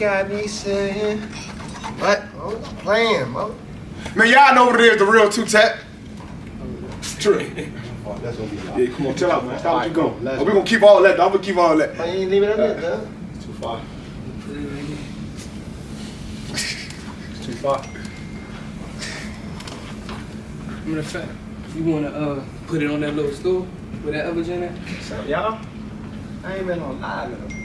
got me saying. What? Oh, playing, bro. Man, y'all know what it is, the real two-tap. True. That's gonna be loud. Yeah, come on, chill out, man. Stop what you going. Let's We're gonna keep all that, though. I'm gonna keep all that. Why you ain't leave it up there, though? It's too far. It's too far. Matter of fact, you wanna put it on that little stool with that other gen at? So, y'all, I ain't been on live in a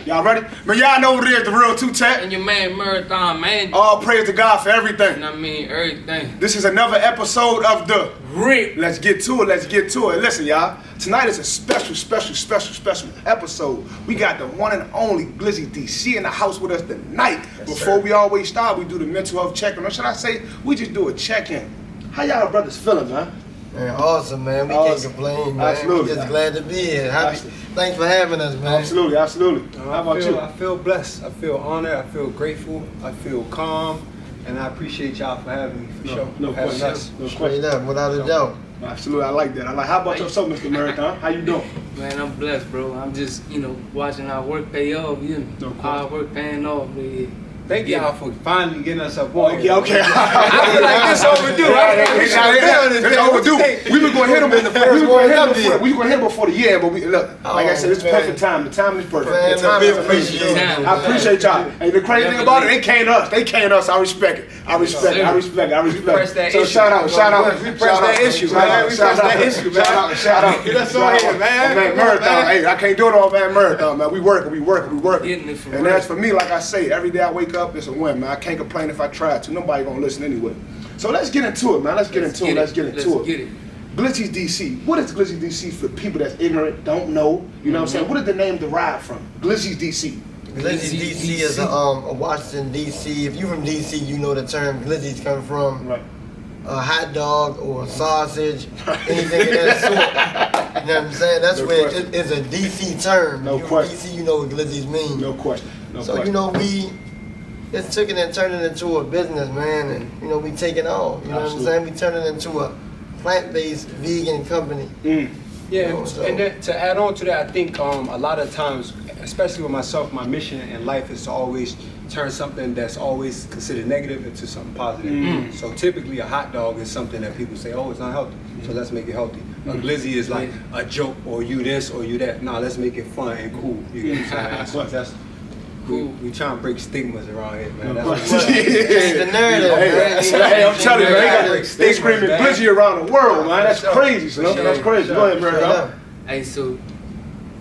Y'all ready? Man, y'all know what it is, the real two-tap. And your man Marathon, man. All praise to God for everything. And I mean everything. This is another episode of the Rip. Let's get to it. Let's get to it. Listen, y'all. Tonight is a special episode. We got the one and only GlizzysDC in the house with us tonight. Yes, Before sir. we always start, we do the mental health check-in. Or should I say, we just do a check-in. How y'all brothers feeling, man? Man, awesome, man. We Awesome. can't complain, man. Absolutely. We just glad to be here. Thanks for having us, man. Absolutely. How about you? I feel blessed. I feel honored. I feel grateful. I feel calm. And I appreciate y'all for having me, for sure. No Having question. us. No Straight question. up, without a doubt. Absolutely, I like that. How about yourself, Mr. Marathon? How you doing? Man, I'm blessed, bro. I'm just, watching our work pay off, No question. Our work paying off, man. Thank y'all for finally getting us up on. Okay, okay. I feel like this overdue. It's overdue. We were going to hit him in the first one. We were going to hit him before the year, but look, like I said, it's perfect time. The time is perfect. Man, The time I is appreciate perfect. it. I appreciate y'all. And the crazy thing about it, they can't us. They can't us. I respect it. press that So issue. shout out. We press that issue, man. We press that issue, man. Shout out. Get us on here, man. Man, Marathon. Hey, I can't do it all, man. Marathon, man. We working. Getting it for And real. as for me, like I say, every day I wake up, it's a win, man. I can't complain if I try to. Nobody gonna listen anyway. So let's get into it, man. Let's get into it. GlizzysDC. What is GlizzysDC for people that's ignorant, don't know? You know what I'm saying? What did the name derive from? GlizzysDC. GlizzysDC is a Washington, D.C. If you're from D.C., you know the term glizzies come from Right. a hot dog or a sausage, anything of that sort. You know what I'm saying? That's No where question. it's a D.C. term. No If you're question. from D.C., you know what glizzies mean. No question. So, we just took it and turned it into a business, man, and, we take it all. You know what I'm Absolutely. saying? We turned it into a plant-based vegan company. Yeah, So- and then to add on to that, I think a lot of times, especially with myself, my mission in life is to always turn something that's always considered negative into something positive. So typically a hot dog is something that people say, oh, it's not healthy, so let's make it healthy. A glizzy is like a joke, or you this or you that. Nah, let's make it fun and cool. You get what I'm saying? So that's cool. We trying to break stigmas around here, man. That's what Change the narrative, man. Hey, I'm telling you, man, they Stigmas, screaming man. glizzy around the world, man. That's For sure. crazy, son. For That's sure. crazy. For Go ahead, sure. Marathon. Hey, so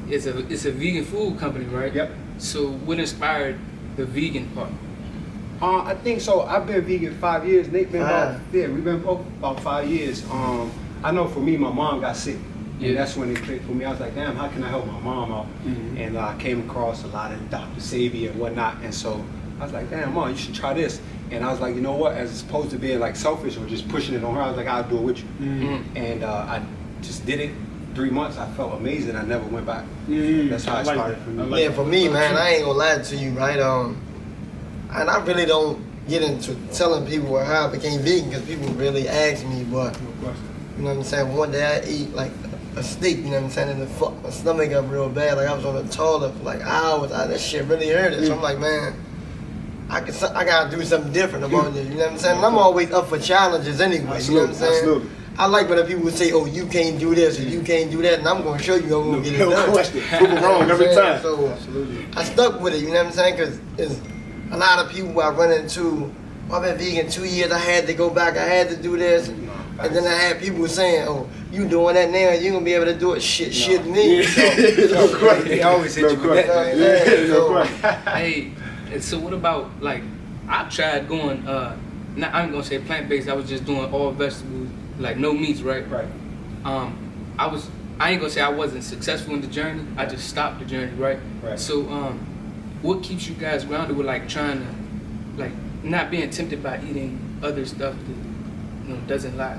it's a vegan food company, right? Yep. So what inspired the vegan part? I think so. I've been vegan 5 years. Nate been we've been both about 5 years. I know for me, my mom got sick. Yeah. And that's when it clicked for me. I was like, damn, how can I help my mom out? And I came across a lot of Dr. Savy and whatnot. And so I was like, damn, mom, you should try this. And I was like, you know what? As opposed to being like selfish or just pushing it on her, I was like, I'll do it with you. And I just did it. 3 months, I felt amazing. I never went back. That's how it started for me. Yeah, for me, man, I ain't gonna lie to you, right? And I really don't get into telling people how I became vegan because people really ask me, but you know what I'm saying? One day I eat like a steak, you know what I'm saying? And it fucked my stomach up real bad. Like I was on the toilet for like hours. That shit really hurted. So I'm like, man, I gotta do something different about this. You know what I'm saying? And I'm always up for challenges anyway. You know what I'm saying? Absolutely. I like when people say, oh, you can't do this or you can't do that, and I'm gonna show you I'm gonna get it No done. question. Prove it wrong every time. So I stuck with it, you know what I'm saying? Because it's a lot of people I run into. I've been vegan 2 years. I had to go back. I had to do this, and then I had people saying, "Oh, you doing that now? You gonna be able to do it?" Shit me. No question. They always hit you with that. No question. Hey, and so what about like I tried going not I'm gonna say plant-based. I was just doing all vegetables, like no meats, right? Right. I ain't gonna say I wasn't successful in the journey. I just stopped the journey, right? Right. So what keeps you guys grounded with like trying to like not being tempted by eating other stuff that doesn't lie,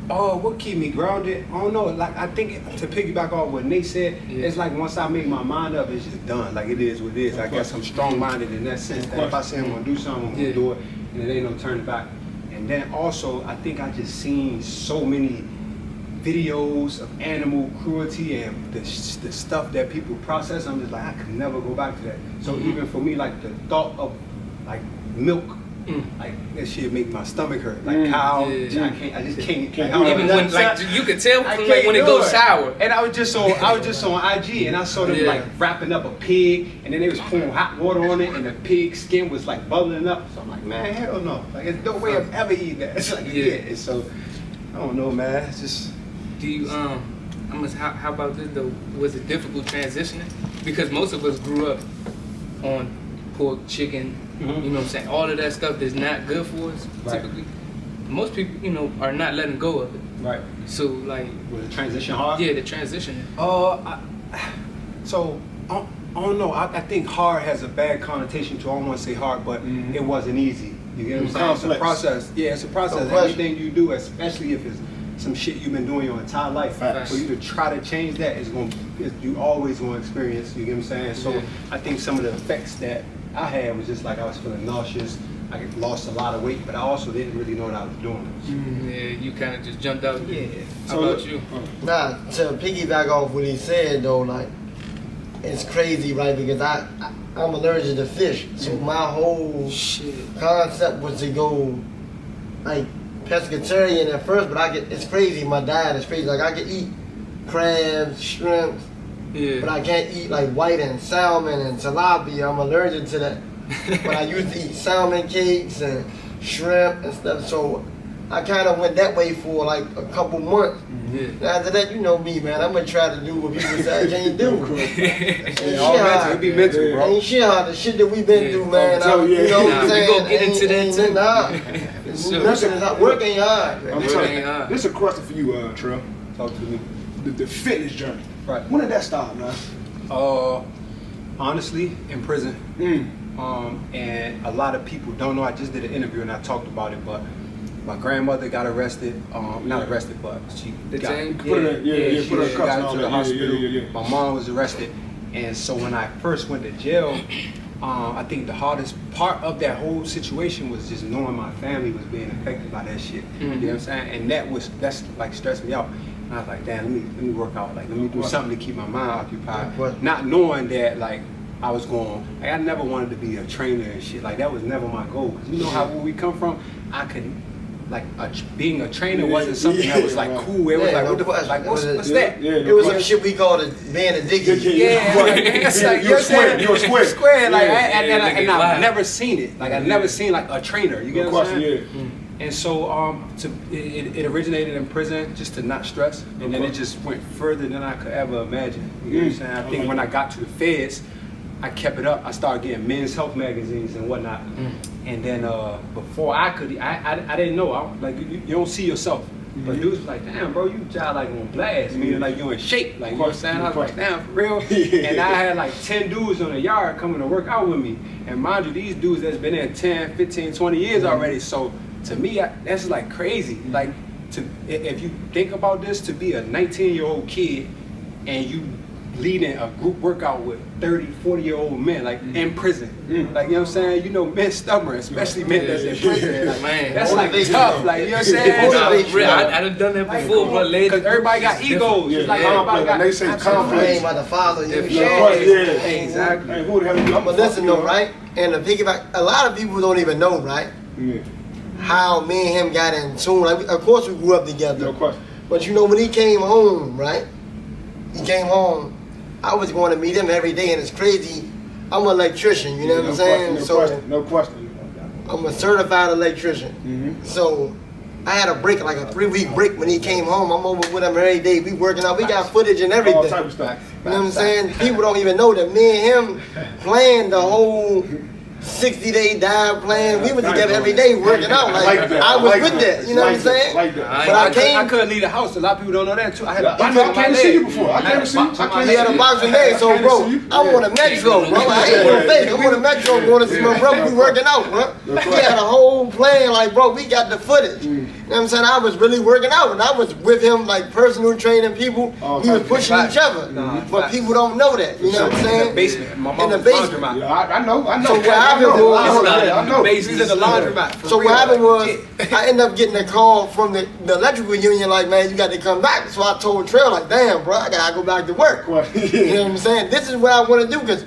Oh, what keep me grounded? I don't know. Like I think to piggyback off what Nate said, it's like once I make my mind up, it's just done. Like it is what it is. I guess I'm strong-minded in that sense. That if I say I'm gonna do something, I'm gonna do it, and it ain't no turning back. And then also, I think I just seen so many videos of animal cruelty and the stuff that people process, I'm just like, I could never go back to that. So even for me, like the thought of like milk, like that shit make my stomach hurt. Like cow, I just can't. Even when like you could tell from, like when it goes sour. And I was just on IG and I saw them like wrapping up a pig and then they was pouring hot water on it and the pig's skin was like bubbling up. So I'm like, man, hell no. Like there's no way I've ever eaten that. It's like so I don't know, man. It's just. Do you how about this though? Was it difficult transitioning? Because most of us grew up on pork, chicken, you know what I'm saying? All of that stuff that's not good for us, typically. Most people, you know, are not letting go of it. Right. So, like... Was the transition hard? Yeah, the transition. So, I don't know. I think hard has a bad connotation to, I don't want to say hard, but it wasn't easy. You get what I'm saying? It's a process. Yeah, it's a process. Everything you do, especially if it's some shit you've been doing your entire life, for you to try to change that you always going to experience, you get what I'm saying? So I think some of the effects that I had was just like I was feeling nauseous, I lost a lot of weight, but I also didn't really know what I was doing. Yeah, you kind of just jumped out. Yeah. How about you? Nah, to piggyback off what he said though, like, it's crazy, right? Because I'm allergic to fish, so my whole concept was to go, like, pescatarian at first, but it's crazy. My diet is crazy. Like I can eat crabs, shrimp, but I can't eat like white and salmon and tilapia. I'm allergic to that. But I used to eat salmon cakes and shrimp and stuff. So I kind of went that way for like a couple months. After that, you know me, man. I'm gonna try to do what people say I can't do. It'd be mental, bro. Ain't shit how the shit that we've been through, man. You know what I'm saying? We gonna get into that too. Nothing is not working hard. I'm telling you, this is a question for you, Trell. Talk to me. The fitness journey. Right. When did that start, man? Honestly, in prison. And a lot of people don't know. I just did an interview and I talked about it, but my grandmother got arrested. Not arrested, but she got put her to the hospital. My mom was arrested, and so when I first went to jail, I think the hardest part of that whole situation was just knowing my family was being affected by that shit. You know what I'm saying? And that's like stressed me out. And I was like, damn, let me work out. Like, let me do something to keep my mind occupied. Not knowing that, like, I was going, like, I never wanted to be a trainer and shit. Like, that was never my goal. Cause you know how where we come from, I couldn't, like, being a trainer wasn't something that was like cool. It was like, what the fuck? Like, what's that? It was some shit we called being a dicky. It's like, you're square. Like, and I've never seen it. Like, I've never seen like a trainer. You get what I'm saying? And so it originated in prison just to not stress, and then it just went further than I could ever imagine. You know what I'm saying? I think when I got to the feds, I kept it up. I started getting men's health magazines and whatnot. And then before I could, I didn't know. Like you don't see yourself. But dudes was like, damn, bro, you job like on blast, meaning like you in shape. Like, you know what I'm saying? I was like, damn, for real? And I had like 10 dudes on the yard coming to work out with me. And mind you, these dudes that's been there 10, 15, 20 years already. So to me, that's like crazy. Like, if you think about this, to be a 19-year-old kid and you leading a group workout with 30, 40-year-old men, like in prison. Like, you know what I'm saying? You know, men stubborn, especially men that's in prison. Like, man, that's like tough, like, you know what I'm saying? I done done that before, but because everybody got egos. Yeah, like, everybody got, they say complex. Ain't about to follow you. Exactly. Hey, who the hell you? But listen though, right? And to piggyback, a lot of people don't even know, right? How me and him got in tune. Like, of course we grew up together. No question. But you know, when he came home, right? He came home, I was going to meet him every day, and it's crazy. I'm an electrician, you know what I'm saying? No question. I'm a certified electrician. So I had a break, like a 3-week break when he came home. I'm over with him every day. We working out. We got footage and everything. All type of stuff. You know what I'm saying? People don't even know that me and him planned the whole 60-day diet plan. We were together every day working out. Like I was with that. You know what I'm saying? But I couldn't leave the house. A lot of people don't know that too. I had a box I can't see you before. I can't see you. He had a boxing leg, so bro, I'm on a Metro, bro. I ain't gonna fake. I'm on a Metro going to see my brother. We working out, bro. He had a whole plan, like, bro, we got the footage. You know what I'm saying? I was really working out, and I was with him, like, personal training people. We was pushing each other, but people don't know that. You know what I'm saying? In the basement. In the basement. I know. So where I happened was, I know. He's in the laundromat. so what happened was, I ended up getting a call from the electrical union, like, man, you got to come back. So I told Trail, like, damn, bro, I gotta go back to work. You know what I'm saying? This is what I want to do, because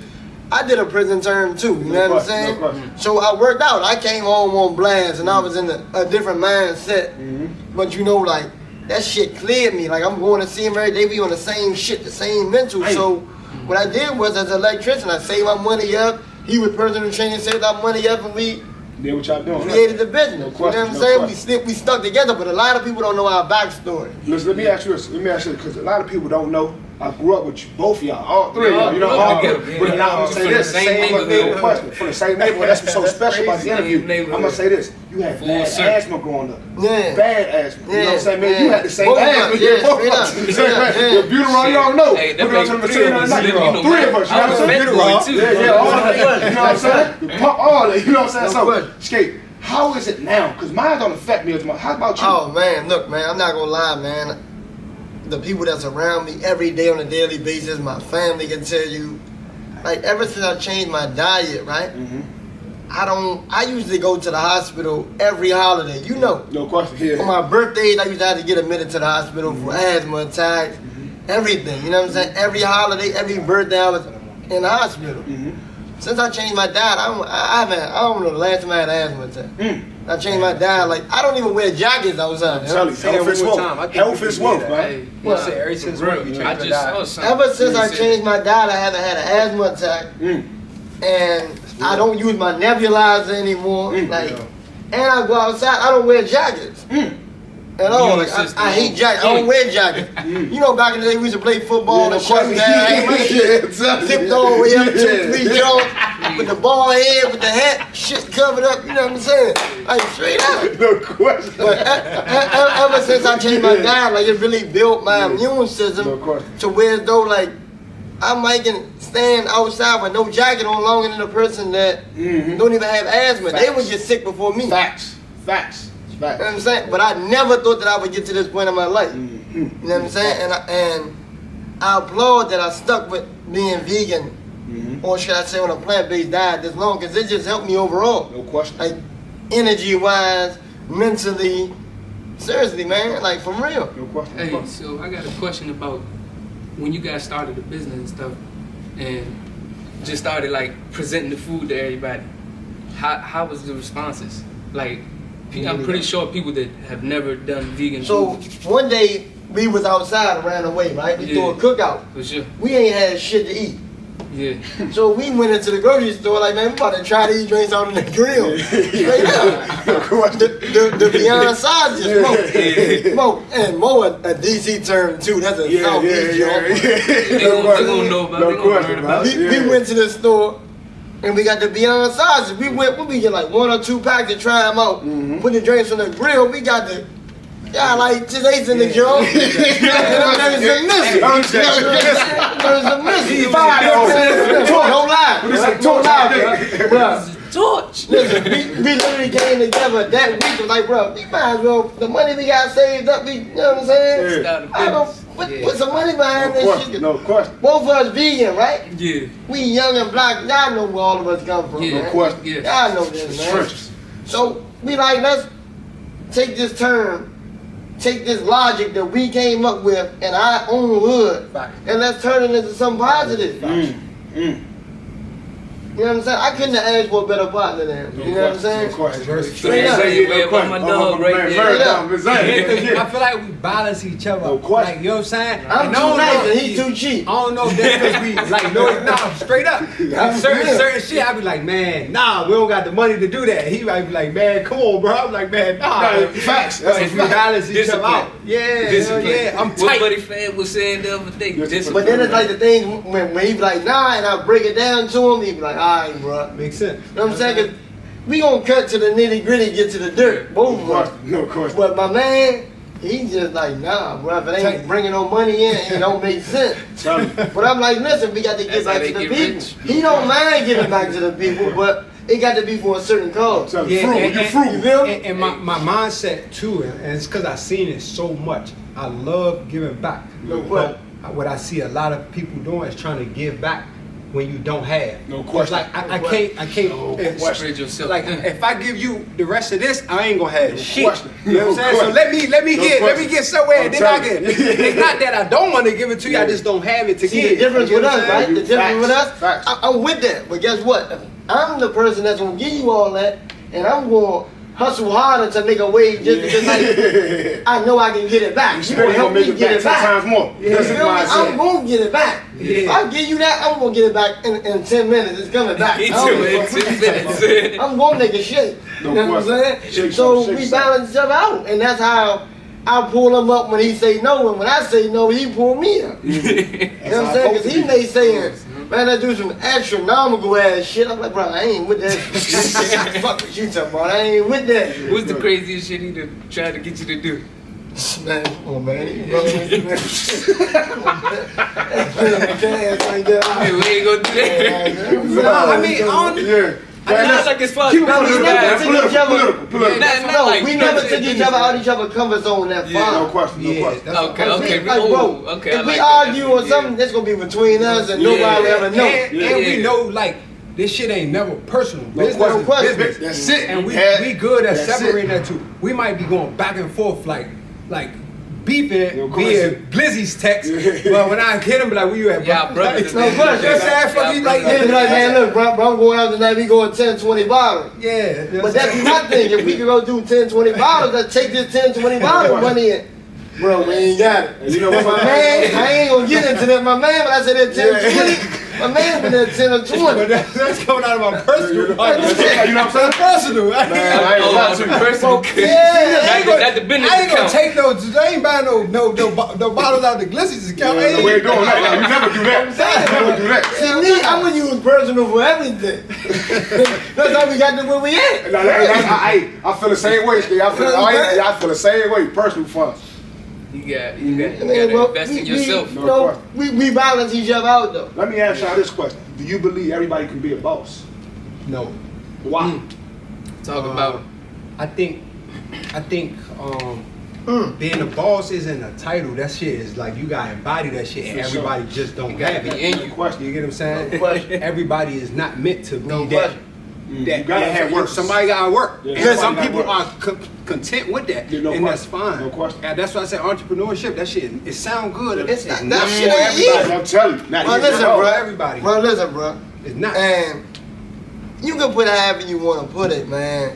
I did a prison term too, you know what I'm saying? So I worked out. I came home on blast, and I was in a different mindset. But you know, like, that shit cleared me. Like, I'm going to see him every day. We on the same shit, the same mental. So what I did was, as an electrician, I saved my money up. He was personal training, saved our money up, and we did what y'all doing. Created the business. You know what I'm saying? We stuck together, but a lot of people don't know our backstory. Listen, let me ask you this, because a lot of people don't know. I grew up with you, both of y'all, all three of y'all. You know, all together. But now I'm gonna say this, from the same neighborhood. That's what's so special about the interview. I'm gonna say this: you had bad asthma growing up. Yeah. Bad asthma. You know what I'm saying, man? Yeah. You had the same Both asthma. yeah, Both of us. The Buterol, you don't know. Hey, that We're going to the makes machine on the night. Three of us. You know what I'm saying? Buterol. Yeah, all of that. You know what I'm saying? Pump all that. You know what I'm saying? So, Skate. How is it now? Because mine don't affect me as much. How about you? Oh man, look, man, I'm not gonna lie, man. The people that's around me every day on a daily basis, my family can tell you, like, ever since I changed my diet, right? I usually go to the hospital every holiday, you know. No question. Yeah. On my birthdays, I used to have to get admitted to the hospital for asthma attacks, everything, you know what I'm saying? Every holiday, every birthday, I was in the hospital. Since I changed my diet, I don't know the last time I had an asthma attack. I changed my diet, like, I don't even wear jackets outside. Health is wealth. Health is wealth, man. Ever since Ever since I changed my diet, I haven't had an asthma attack. And I don't use my nebulizer anymore. Like, and I go outside, I don't wear jackets. At all. Like, I hate jackets. I don't wear jackets. You know, back in the day, we used to play football and shut down. Zipped all the way up, 2-3 jumps, with the ball head, with the hat, shit covered up. You know what I'm saying? Like, straight up. No question. But ever since I changed my diet, like, it really built my immune system to where, though, like, I might can stand outside with no jacket on longer than a person that don't even have asthma. They would get sick before me. Facts. You know what I'm saying? But I never thought that I would get to this point in my life. You know what I'm saying? And I applaud that I stuck with being vegan, or should I say on a plant-based diet this long, because it just helped me overall. No question. Like, energy-wise, mentally, seriously, man, like, for real. No question. Hey, so I got a question about when you guys started the business and stuff, and just started, like, presenting the food to everybody. How was the responses? Like, I'm pretty sure people that have never done vegan food. So one day we was outside around the way, right? We threw a cookout. For sure. We ain't had shit to eat. Yeah. So we went into the grocery store like, man, we about to try these drinks out on the grill. Straight up. The Beyond Sausages, Mo. And Mo a DC term too. That's a Southeast joke. They gonna know about it. We went to the store. And we got the Beyond Sausages. We get like 1 or 2 packs to try them out. Put the drinks on the grill. We got the, like, just ace in the joint. There's a missing. There's a missing. Don't lie. Bro. Torch. Listen, we literally came together that week. Was like, bro, we might as well, the money we got saved up, you know what I'm saying? I don't put some money behind this shit. No question. Both of us vegan, right? Yeah. We young and black. Y'all know where all of us come from, man. No question. Y'all know this, man. So we like, let's take this term, take this logic that we came up with in our own hood, and let's turn it into something positive. You know what I'm saying? I couldn't have asked for a better partner than him. You know what I'm saying? Straight up. My dog right there. I feel like we balance each other. Like, you know what I'm saying? I'm too nice and he too cheap. I don't know if that's because we, like, no, straight up. Certain shit, I be like, man, nah, we don't got the money to do that. He might be like, man, come on, bro. I'm like, man, nah. Facts. If we balance each other out. Yeah, I'm tight. What Buddy Fad was saying the other day. But then it's like the thing when he be like, nah, and I break it down to him, he be like, alright, bro. Makes sense. You know what I'm saying? 'Cause we gonna cut to the nitty gritty, get to the dirt, both of us. No question. But my man, he's just like, nah, bro. If it ain't bringing no money in, it don't make sense. But I'm like, listen, we got to get back to the people. He don't mind giving back to the people, but it got to be for a certain cause. You feel me? And my mindset too, and it's because I've seen it so much. I love giving back. No question. What I see a lot of people doing is trying to give back when you don't have. No question. Like I can't. No it's- question. Spread yourself. Like if I give you the rest of this, I ain't gonna have shit. question. You know what I'm saying? So No let me question. let me get somewhere, and then I telling get. you. It's not that I don't want to give it to you. I just don't have it to See give. the difference You with know us, what I'm right? saying? The difference with us. Facts. I'm with that, but guess what? I'm the person that's gonna give you all that, and I'm gonna hustle harder to make a wage just because like, I know I can get it back. You gonna help me get it 10 back. times more. Yeah. That's You the feel me? I'm mindset. gonna get it back. If Yeah. I give you that, I'm gonna get it back in 10 minutes. It's coming back. Me I don't too, give a in fuck 10 what you talking about. minutes. I'm gonna make it shake. No You know what I'm question. saying? Shake So some, we shake balance each other out, and that's how I pull him up when he say no, and when I say no, he pull me up. You know what I'm saying? Because he may say, man, I do some astronomical ass shit. I'm like, bro, I ain't with that shit. Fuck what you talking about. I ain't with that shit. What's the craziest shit he done tried to get you to do? Man, come on, man. You know, like that. Hey, we ain't gonna do that. No, I mean, on Yeah. I mean, that's like it's fun. Keep it No, we political, never man. took each other. Political. Nah, No, like, we you know never what I'm took saying? each other out each other's comfort zone that No far. question, no Yeah, question. that's Okay, I'm okay, saying, like, bro, okay. if we argue or something, that's gonna be between us and nobody will ever know. And we Yeah. know like this shit ain't never personal. Business question. is business. That's it. And we Yeah. good at That's separating it. that two. We might be going back and forth like beefing Yo, via Glizzy's text, but when I hit him, be like, where you at, bro? Yeah, brothers. No, bro, just ask for me, like, He'll be like, man, look, bro, I'm going out tonight, we going 10, 20 bottles. yeah. But that's my thing. If we can go do 10, 20 bottles, let's take this 10, 20 bottle money in. Bro, we ain't got it. And you know what, My man, I ain't gonna get into that. My man, but I said that 10, 20. My man been at 10 or 20. But that's coming out of my personal. You know what I'm saying? Personal. Man, I ain't gonna lie to you. Personal. Yeah, I ain't gonna, That's the business I ain't gonna account. take no. I ain't buying no bottles out the Glizzy's account. Yeah, no, we ain't doing that. You never do that. You never do that. See me, I'm gonna use personal for everything. That's how we got to where we at. I feel the same way, Steve. I feel the same way. Personal funds. You gotta Well, invest in yourself. You know, we balance each other out though. Let me ask y'all this question: do you believe everybody can be a boss? No. Why? Talk about I think being a boss isn't a title. That shit is like you gotta embody that shit, and For sure. everybody just don't gotta have be it. in you. Question. You get what I'm saying? No question. Everybody is not meant to be No that. question. You gotta have work. Somebody gotta work. Yeah, And some somebody people gotta are content with that, Yeah, no and that's question. fine. No question. And that's why I say entrepreneurship. That shit, it sound good. It's not- not that for shit ain't everybody. easy. I'm telling you. Not Bro, easy listen, at all. bro. Everybody. Bro, listen, bro. It's not. And you can put it however you want to put it, man.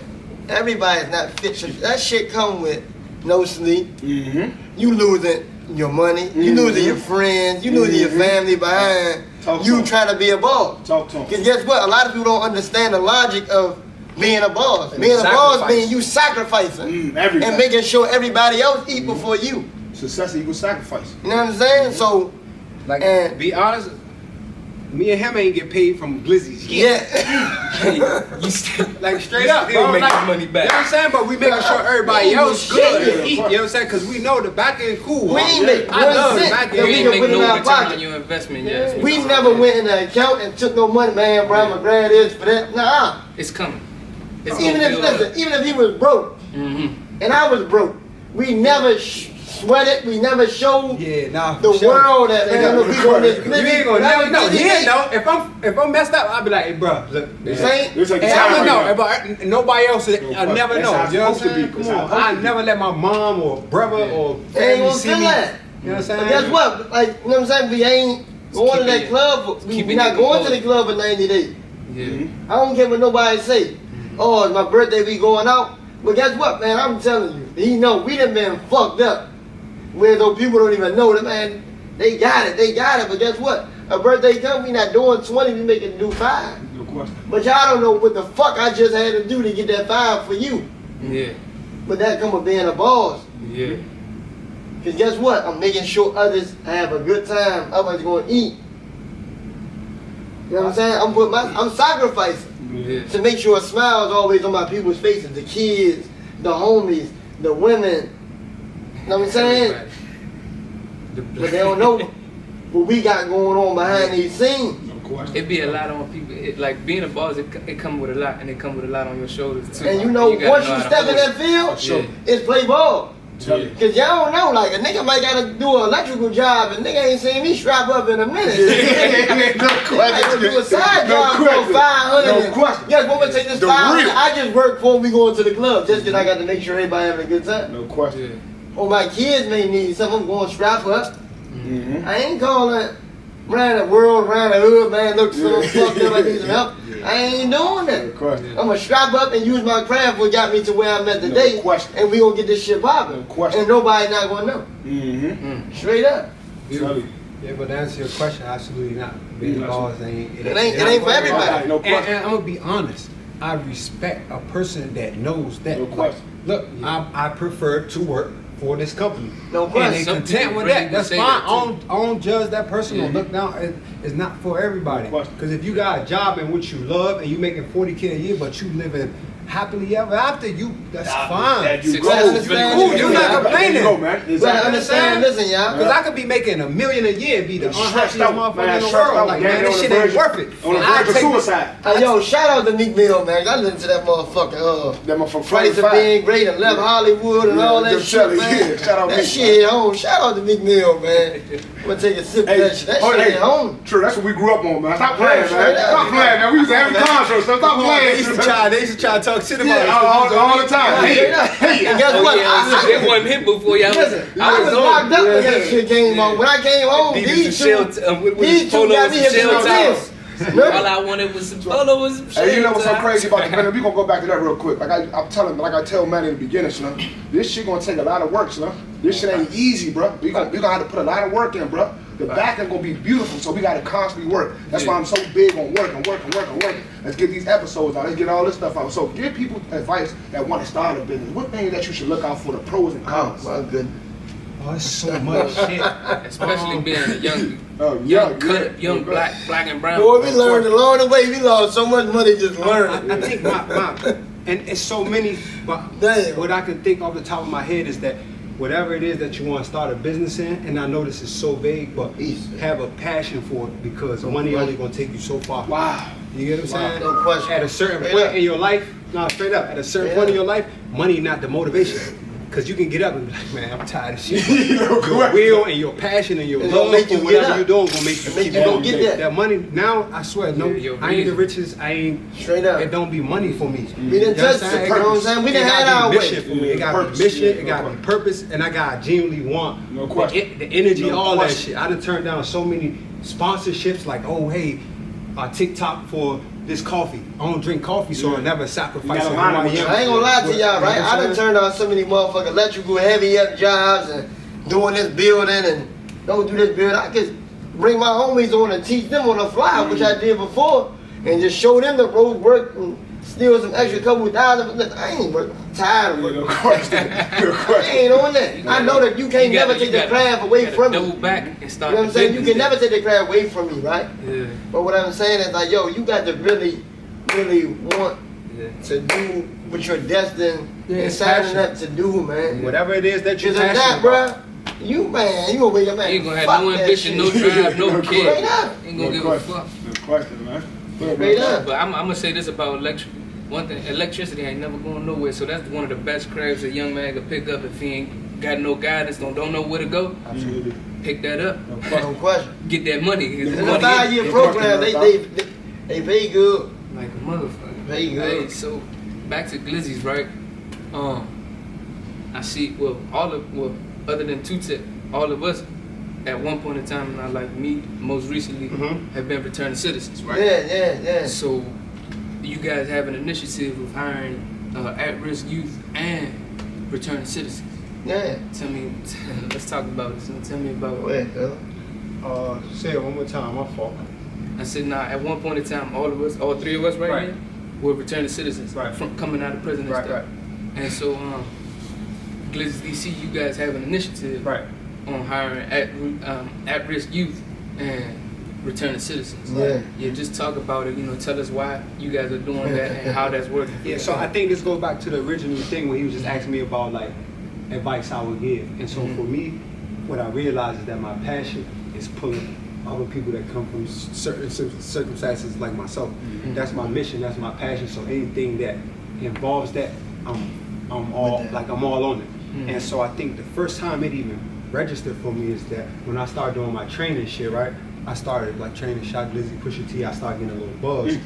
Everybody's not fit. So that shit come with no sleep. Mm-hmm. You losing your money. You losing your friends. You losing your family behind. Talk You to 'em. trying to be a boss. Talk to 'em. Because guess what? A lot of people don't understand the logic of being a boss. Being a boss Sacrifice. means you sacrificing Everything. and making sure everybody else eat before you. Success equals sacrifice. You know what I'm saying? So, Like, and- be honest, me and him ain't get paid from Glizzy's yet. yeah. you still Like straight You up, still bro. make Like, the money back. You know what I'm saying? But we making sure everybody Yeah, else shit, good yeah. and eat. You know what I'm saying? Because we know the back end cool. We ain't make I love one the cent back that you end. we ain't can make put in no our return pocket. on your investment yet. We never went in the account and took no money, man, bro. I'm glad this for that. Nah. It's coming. It's Even gonna if build up. listen, even if he was broke Mhm. and I was broke, we never sweated. We never showed Yeah, nah. the for sure. world that man. Look, we going this. You ain't gonna never know. He ain't know. If I'm messed up, I'll be like, hey, bro, look. This ain't. This ain't And the I time would right know, now. but nobody else, I question. never That's know. how it's You know what I'm supposed to saying? be. Come That's how on, it's supposed I to be. never let my mom or brother or They ain't family gonna see feel me. that. You know what I'm saying? But guess what? Like, you know what I'm saying? We ain't going to keeping that it- club. We keeping not it going to the composed. club for 90 days. Yeah. I don't care what nobody say. Oh, it's my birthday, we going out. But guess what, man? I'm telling you, he know we done been fucked up. Where those people don't even know that, man. They got it. But guess what? A birthday come, we not doing 20, we make it do 5. No question. But y'all don't know what the fuck I just had to do to get that 5 for you. Yeah. But that come with being a boss. Yeah. Cause guess what? I'm making sure others have a good time. Others gonna eat. You know what I'm saying? I'm sacrificing Yeah. to make sure a smile is always on my people's faces. The kids, the homies, the women. You know what I'm saying? But they don't know what we got going on behind these scenes. No question. It be a lot on people. Like being a boss, it come with a lot, and it come with a lot on your shoulders too. And you know, gotta once know you how to step in hold that it. field, Sure. Yeah. it's play ball. Yeah. Cause y'all don't know, like a nigga might gotta do an electrical job and nigga ain't seen me strap up in a minute. No I do a side No job for question. 500. No question. Yes, when we take this The 500, real. I just work before we go into the club just cause I got to make sure everybody having a good time. No question. Or my kids may need something, I'm going to strap up. Mm-hmm. I ain't calling around the world, around the hood, man, look so fucked up, I need some help. I ain't doing that. No question. I'm gonna strap up and use my craft what got me to where I'm at today. No question. And we gonna get this shit popping. No question. And nobody not gonna know. Mm-hmm. Straight up. Tell you. Yeah, but to answer your question, absolutely not. Being boss ain't. It ain't for everybody. No question. And I'm gonna be honest. I respect a person that knows that. No question. Look, I prefer to work for this company. No And question. they Some content people with really that. would That's say fine. that I don't judge that person or look down. It's not for everybody. No question. Because if you got a job in which you love and you making $40K a year, but you living happily ever after, that's fine. There you Success go. is really Cool, good. you're not complaining. There you go, man. But Exactly. understand, listen, y'all. Because I could be making $1 million a year and be the Stressed unhappiest out, motherfucker man, in the stressed world. out, Like, damn man, near this on shit the ain't verge- worth it. On the I verge of take- suicide. Hey, yo, shout out to Meek Mill, man. I listened to that motherfucker, That motherfucker Price of Being Great and Left Hollywood and Yeah, all that just shit, tell it, man. yeah, shout out that Meek, shit home. Shout out to Meek Mill, man. I'm gonna take a sip of that shit. That shit ain't home. True, that's what we grew up on, man. Stop playing, Straight man. up. Stop playing, man. We was at every concert, so stop playing. They used to try to talk shit about Yeah, us. all the time. Straight Hey, up. hey. And guess what? It wasn't hit before y'all. Listen, I was locked up when that shit came on. When I came home, these two got me here for this. All I wanted was some followers. Hey, you know what's so crazy about the pandemic? We gonna go back to that real quick. Like I'm telling, like I tell man in the beginning, son. This shit gonna take a lot of work, son. This shit ain't easy, bro. We gonna have to put a lot of work in, bro. The back end gonna be beautiful, so we gotta constantly work. That's why I'm so big on work and work and work and work. Let's get these episodes out. Let's get all this stuff out. So give people advice that want to start a business. What things that you should look out for, the pros and Oh cons? my goodness. Oh, it's so much shit. Especially being a young Young black and brown. Boy, we learned along the way. We lost so much money just learning. I think and it's so many, but Damn. what I can think off the top of my head is that whatever it is that you want to start a business in, and I know this is so vague, but Easy. have a passion for it because money only gonna take you so far. Wow. You get what I'm saying? No question. At a certain Straight point up. in your life, straight up, at a certain Straight point up. in your life, money not the motivation. Because you can get up and be like, man, I'm tired of shit. No Your question. will and your passion and your It's gonna love make you for get whatever up. you're doing gonna make you It make keep you going. go get that. money, now, I swear, no, your I ain't the reason. richest, I ain't, Straight up. it don't be money for me. We didn't touch it, you know what I'm saying? We didn't have our be way. mission for me. It gotta Purpose. be mission, Yeah, it gotta no be purpose, and I gotta genuinely want No question. the energy, No all question. that shit. I done turned down so many sponsorships like, oh, hey, TikTok for this coffee. I don't drink coffee, so I never sacrifice You on gotta who I line it am. with I ain't gonna lie to y'all, right? You know what I I'm done saying? turned on so many motherfucking electrical heavy up jobs and doing this building and don't do this building. I could bring my homies on and teach them on the fly, which I did before, and just show them the road work and steal some extra couple thousand. Look, I ain't working. I'm tired of working. No question. No I question. ain't on that. I know that you can't never take the craft away from me. Double back and You start. know what I'm the saying? You business can never take the craft away from me, right? Yeah. But what I'm saying is like, yo, you got to really want Yeah. to do what you're destined Yeah, and it's signing passion. up to do, man. Whatever it is that you're Because if passionate not, about. bruh, you gonna wake up, man. You ain't gonna fuck have no that ambition, no shit. drive, no No care. Straight up. Ain't gonna No give a question. fuck. No question, man. Straight up. But I'm gonna say this about electric. One thing, electricity ain't never going nowhere. So that's one of the best crafts a young man can pick up if he ain't got no guidance, don't know where to go. Absolutely. Pick that up, No question. get that money. Get It's the a money 5-year in. program. They pay good. Like a motherfucker. Pay good. Hey, so back to Glizzy's, right? I see. Other than Two-Tip, all of us at one point in time in our life, me most recently, have been returning citizens, right? Yeah. So you guys have an initiative of hiring at-risk youth and returning citizens. Yeah. Tell me, let's talk about this. Tell me about Go ahead, girl. Say it one more time, my fault. I said, nah, at one point in time, all of us, all three of us right here, were returning citizens Right. from coming out of prison and Right, stuff. And so, GlizzysDC, you guys have an initiative Right. on hiring at-risk youth and returning citizens. Yeah. Just talk about it. Tell us why you guys are doing that and how that's working. Yeah, so I think this goes back to the original thing when he was just asking me about like advice I would give. And so for me, what I realized is that my passion is pulling other people that come from certain circumstances like myself. That's my mission, that's my passion. So anything that involves that, I'm all on it. And so I think the first time it even registered for me is that when I started doing my training shit, right? I started like training Shot Glizzy, Pusha T. I started getting a little buzz.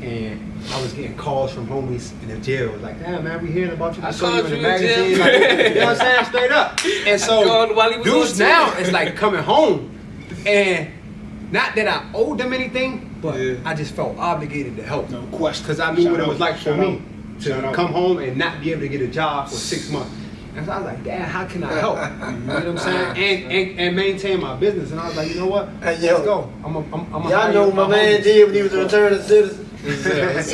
And I was getting calls from homies in the jail. Like, damn, man, we hearing about you. I saw you in the magazine. Like, you know what I'm saying? Straight up. And so, dudes now is like coming home. And not that I owed them anything, but I just felt obligated to help. No question. Because I knew what it was like for me to come home and not be able to get a job for 6 months. And so I was like, damn, how can I help? You know what I'm saying? And maintain my business. And I was like, you know what? Hey, yo, let's go. y'all know what my man did when he was a returning citizen? He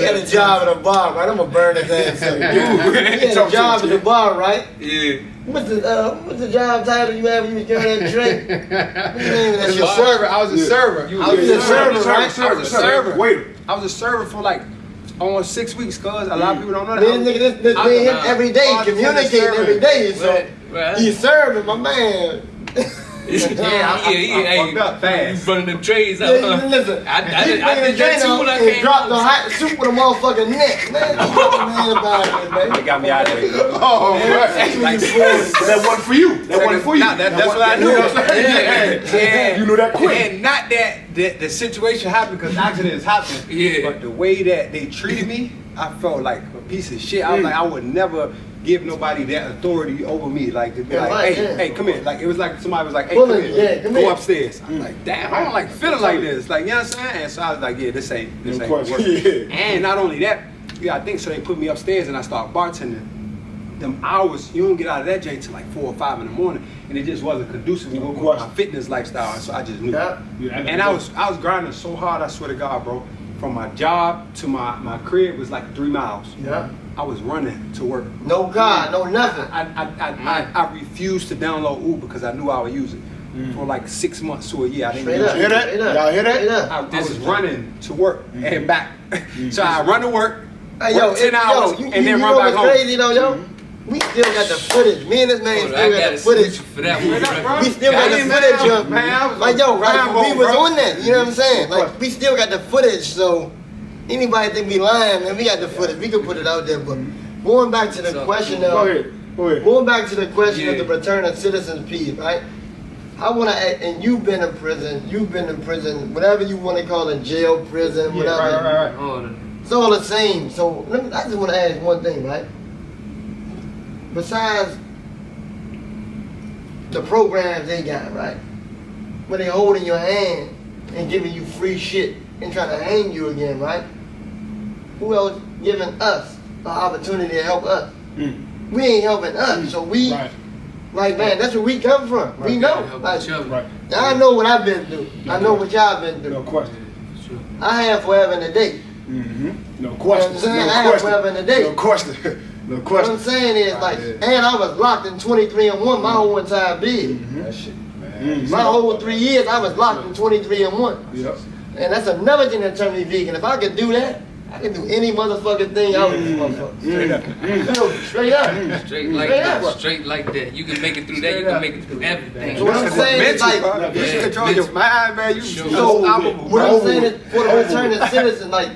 had a job at a bar, right? I'm gonna burn his ass up. He had a job at the bar, right? Yeah. What's the job title you had when you was carrying that drink? What's the name of that shit? I was a server. I was a server, right? I was a server. Waiter. I was a server for like almost 6 weeks, cuz a lot of people don't know Man, that. nigga, this me and him every day, communicating every day. So Right. he's serving, my man. I fucked up fast. You running them trays out. Yeah, listen, I did that too when I and came dropped the home. hot soup with a motherfucking neck, man. Man about it, man. They got me out of there. Oh, right. Like, That wasn't for you. That wasn't for you. Nah, that's what I knew. Yeah. You knew that quick. And not that the situation happened because accidents happen. Yeah. But the way that they treated me, I felt like a piece of shit. I was like, I would never give nobody that authority over me. Like to be like, hey, come here. Like it was like somebody was like, hey, come here, go upstairs. I'm like, damn, I don't like feeling like this. Like, you know what I'm saying? And so I was like, yeah, this ain't work. And not only that, I think so they put me upstairs and I started bartending. Them hours, you don't get out of that joint till like 4 or 5 in the morning, and it just wasn't conducive with my fitness lifestyle. So I just knew. And I was grinding so hard, I swear to God, bro. From my job to my crib was like 3 miles. Yeah. I was running to work. No car, no nothing. I refused to download Uber because I knew I would use it for like 6 months to a year. I didn't Straight use up. it. Hear that? Y'all hear that? I was running to work and back. So I run to work, Hey, work 10 hours, and then run back home. Crazy though, yo? We still got the footage. Me and this man still got the footage. For that one, We still got the footage of, man. like, yo, right, we was bro. on that. You know what I'm saying? Like, we still got the footage. So anybody think we lying, man? We got the footage. We can put it out there. But going back to the question of, Go ahead. going back to the question of the return of citizens piece, right? I want to, and you've been in prison, whatever you want to call it, jail, prison, whatever. Right. It's all the same. So I just want to ask one thing, right? Besides the programs they got, right? Where they holding your hand and giving you free shit and trying to hang you again, right? Who else giving us the opportunity to help us? We ain't helping us, so we, like, man, that's where we come from. We know. Like, I know what I've been through. I know what y'all been through. No question. I have forever and a day. No question. You know what I'm saying? I have forever and a day. No question. No What question. I'm saying is, like, and I was locked in 23-1 my whole entire bid. That shit, man. My whole 3 years, I was locked in 23-1. Yep. And that's another thing that turned me vegan. If I could do that, I could do any motherfucking thing out of this motherfucker. Straight up. Straight up. Straight like that. Straight like that. You can make it through that. You can make it through everything. So what I'm saying is, like, You should control your mind, man. You so unstoppable. what I'm saying is, for the returning citizen, like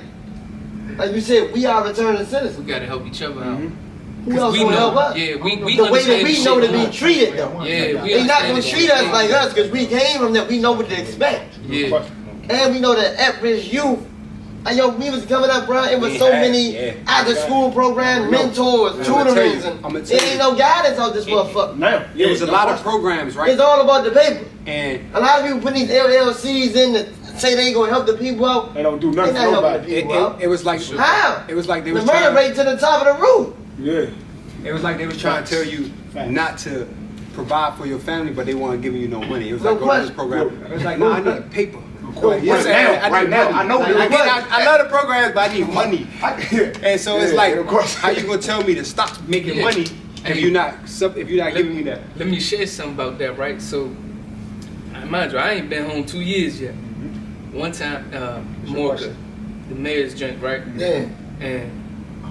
you said, we are returning citizens. We gotta help each other out. Who else gonna help us? Yeah, we The way that understand we shit know to more. be treated, though. Yeah, we They not gonna understand treat shit. us like us because we came from that. We know what to expect. Yeah. And we know that at-risk youth, yo, we was coming up, bro. It was so many after-school programs, mentors, tutorings, and it ain't no guidance on this motherfucker. Now, It was a lot of programs, right? It's all about the paper. And A lot of people put these LLCs in that say they ain't gonna help the people out. they don't do They nothing not for helping the nobody. people out. it was like How? It was like they The was murder trying. rate to the top of the roof. Yeah. It was like they was trying to tell you not to provide for your family, but they weren't giving you no money. It was No like, go to this question. program. It was like, no, I need paper. Right now, I know. I love the programs, but I need money. And so it's like, of course. how you gonna tell me to stop making money if you're not giving me that? Let me share something about that, right? So, mind you, I ain't been home 2 years yet. One time, Morgan, the mayor's joint, right? Yeah. And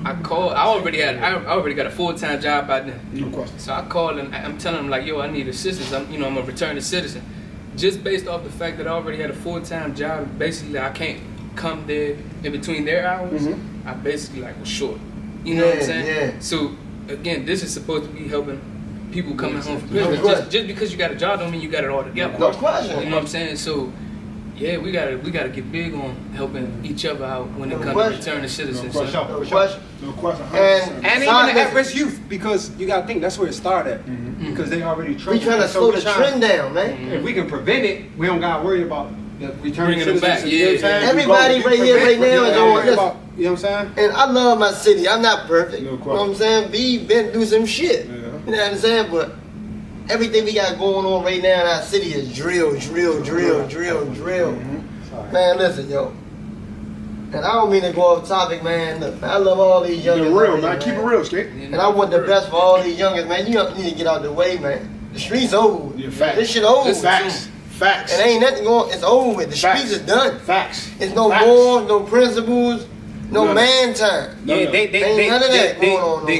I called. I already got a full-time job by then. No question. So I called and I'm telling him like, yo, I need assistance. I'm a returning citizen. Just based off the fact that I already had a full-time job, basically I can't come there in between their hours. I basically like was short. You know what I'm saying? Yeah. So again, this is supposed to be helping people coming home from prison. Just because you got a job don't mean you got it all together. No question. You know what I'm saying? So, yeah, we gotta get big on helping each other out when it comes to returning citizens. No question. No question. And even the at-risk youth, because you gotta think that's where it started. Because they already trained. We trying to slow the trend down, man. If we can prevent it, we don't gotta worry about returning Bringing them back. citizens. You know what I'm saying? Everybody right here, right now is on. You know what I'm saying? And I love my city. I'm not perfect. No You know what I'm saying? We been through some shit. Yeah. You know what I'm saying? But everything we got going on right now in our city is drill. Man, listen, yo. And I don't mean to go off topic, man. Look, I love all these youngers. The real, man. Keep it real, Skate. And I want the best for all these youngers, man. You need to get out the way, man. The streets over. Yeah, facts. This shit over. Facts. And ain't nothing going. It's over with. The streets is done. Facts. It's no Facts. morals, no principles, no man time. Yeah, they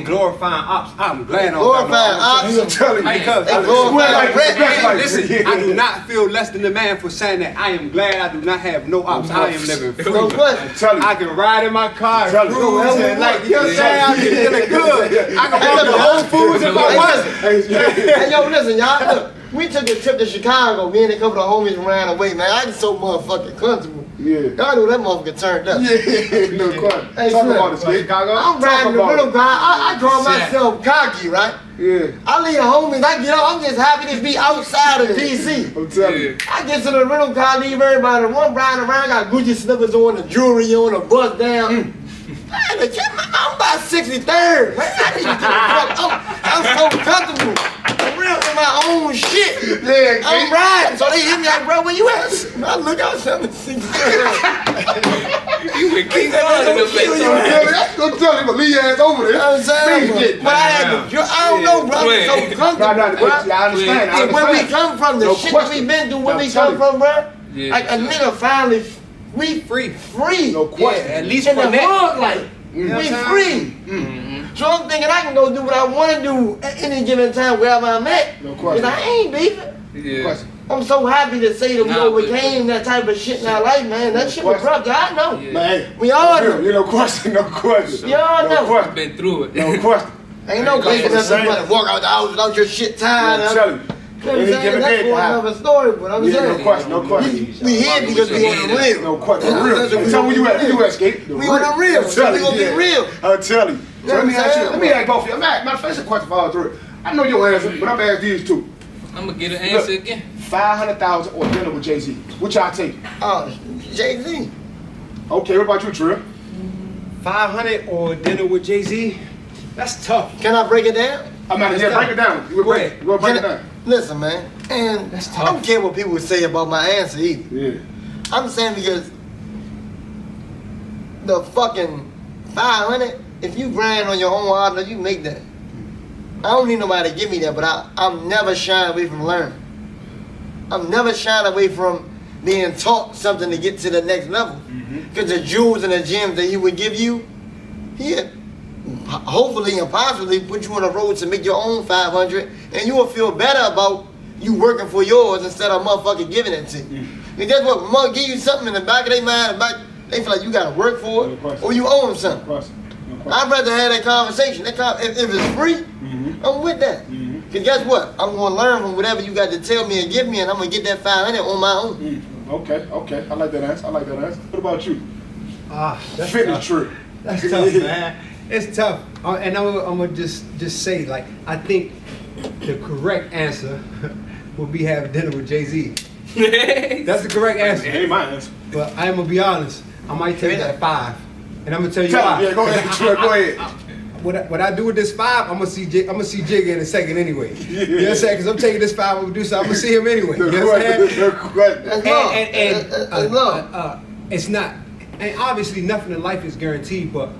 glorifying ops. I'm glad on Glorifying ops. I'm telling you. Because They glorifying rap. listen, I do not feel less than the man for saying that. I am glad I do not have no ops. I am living free. No question. I'm telling you. I can ride in my car, Tell you. cruise, and like, you know what I'm saying? I'm just feeling good. I can walk to Whole Foods if I want. Hey, yo, listen, y'all. Look, we took a trip to Chicago. Me and a couple of homies ran away, man. I was so motherfucking comfortable. Yeah. Y'all knew that motherfucker turned up. Yeah, no question. Hey, Talk look, about it, Skate. I'm riding the rental car. I draw myself cocky, right? Yeah. I leave the homies. I get up. I'm just happy to be outside of DC. I'm telling you. I get to the rental car, leave everybody. One riding around, got Gucci slippers on, the jewelry on, the bust down. Man, I'm about 63rd. Man, I need to get the fuck up. I'm so comfortable. I'm real in my own shit. Yeah, I'm riding. So they hit me like, bro, where you at? I look out 73rd. You been King Kong in the place. I'm telling you, but Lee ass over there. You know what I'm saying? But I don't know, bro. I'm so comfortable, bro. I understand. And where we come from, the shit that we been through, where we come from, bro. Yeah. Like a nigga finally, we free. No question. At least In the from that. hood, like, we free. So I'm thinking I can go do what I want to do at any given time wherever I'm at. No question. Because I ain't beefing. Yeah. I'm so happy to say that we overcame that type of shit in our life, man. That shit was rough, y'all know. Yeah. Man, hey, We all no, know. you no question, no question. Y'all know. No question. Been through it. No question. Ain't no beefing the that same. you want to walk out the house without your shit tied I'm up. telling you. You know what I'm saying? That's for another story, but I'm Yeah, saying. no question, no question. We here because we on the real. No question. Yeah, Real. that's what we Tell me on where you the at. real. You at, Skate. We on the real, I'm so telling we gonna you, be yeah. real. I'm telling you. You So know let me what I'm ask you. saying? Let me ask both of you. Matter of fact, it's a question for all three. I know your answer, but I'm gonna ask these two. I'm gonna get an answer again. 500,000 or dinner with Jay-Z. Which y'all take? Oh, Jay-Z. Okay, what about you, Trill? 500 or dinner with Jay-Z? That's tough. Can I break it down? I'm not here. Break it down. You Go ahead. go break it down. Listen, man, and That's I don't tough. care what people say about my answer either. Yeah. I'm saying because the fucking 500, if you grind on your own hard, you make that. I don't need nobody to give me that, but I'm never shying away from learning. I'm never shying away from being taught something to get to the next level. Because the jewels and the gems that he would give you, he'd hopefully and possibly put you on a road to make your own 500, and you will feel better about you working for yours instead of motherfucking giving it to you. And that's what mother give you something in the back of their mind, they feel like you gotta work for it or you owe them something. I'd rather have that conversation. If it's free, I'm with that. Because guess what? I'm going to learn from whatever you got to tell me and give me, and I'm going to get that 500 on my own. Okay. I like that answer. What about you? That's Fitness tough. trip. That's tough, man. It's tough. And I'm gonna just say, like, I think the correct answer would be having dinner with Jay-Z. That's the correct answer. It ain't my answer. But I'm gonna be honest. I might take that 5, and I'm gonna tell you why. Yeah, go ahead, Trill. Go ahead. What I do with this 5, I'm gonna see Jigga in a second anyway. You know what I'm saying? Because I'm taking this 5 over Medusa, I'm gonna see him anyway. You know what I'm saying? That's love. It's not, and obviously nothing in life is guaranteed, but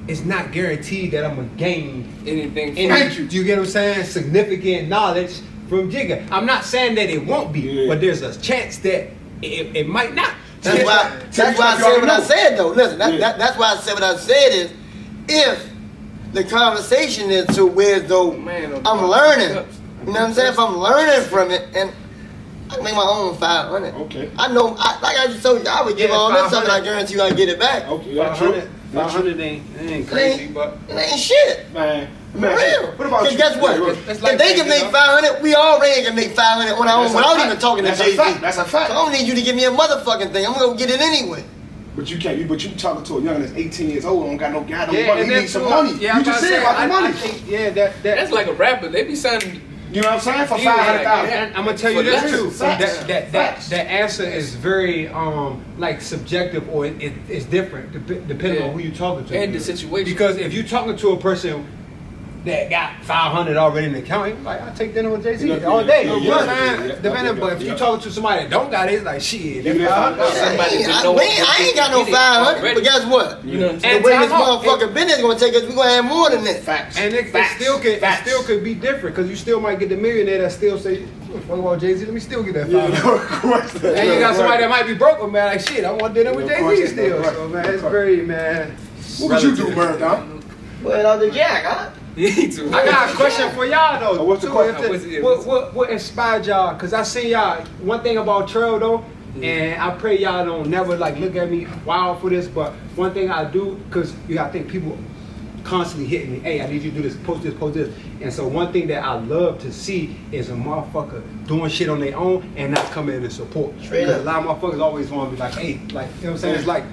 it's not guaranteed that I'm gonna gain Anything. Thank you. Do you get what I'm saying? Significant knowledge from Jigga. I'm not saying that it won't be, but there's a chance that it might not. That's why I said what I said, though. Listen, that's why I said what I said is, if the conversation is to where though I'm learning, you know what I'm saying? If I'm learning from it, and I can make my own 500. Okay. I know, like I just told you, I would give all this stuff and I guarantee you I get it back. Okay, that's true. 500 ain't crazy, but it ain't shit. Man, For real. what about you? Guess what? It's like if they can make 500, we already can make 500 on our own without even talking to That's a Jay-Z. fact. That's a fact. So I don't need you to give me a motherfucking thing. I'm gonna go get it anyway. But you can't. But you talking to a young that's 18 years old, don't got no money. and He needs some money. Yeah, You just said about the money. I think, yeah, That's like a rapper. They be signing. You know what I'm saying? For Yeah, 500,000. And I'm gonna tell you this too. Facts. That answer is very like subjective, or it's different depending on who you're talking to And the situation. Because if you're talking to a person that got 500 already in the account, like I take dinner with Jay-Z all day. But if you talking to somebody that don't got it, it's like shit. Give me that 500,000. I ain't got no 500, but guess what? You know what I'm The saying? way this motherfucking business gonna take us, we gonna have more than that. Facts. And it still could be different, because you still might get the millionaire that still say, "Fuck about Jay-Z, let me still get that 500." And you got somebody that might be broke, but man, like shit, I want dinner with Jay-Z still. So man, it's very, man. What would you do, Murph, Don? Well, out the jack, huh? I got a question for y'all though. What's the too. question? What inspired y'all? Cause I seen y'all. One thing about Trail though, and I pray y'all don't never like look at me wild for this. But one thing I do, cause I think people constantly hitting me. Hey, I need you to do this. Post this. Post this. And so one thing that I love to see is a motherfucker doing shit on their own and not coming in to support. Straight Because up. a lot of motherfuckers always want to be like, hey, like you know what I'm saying? It's like.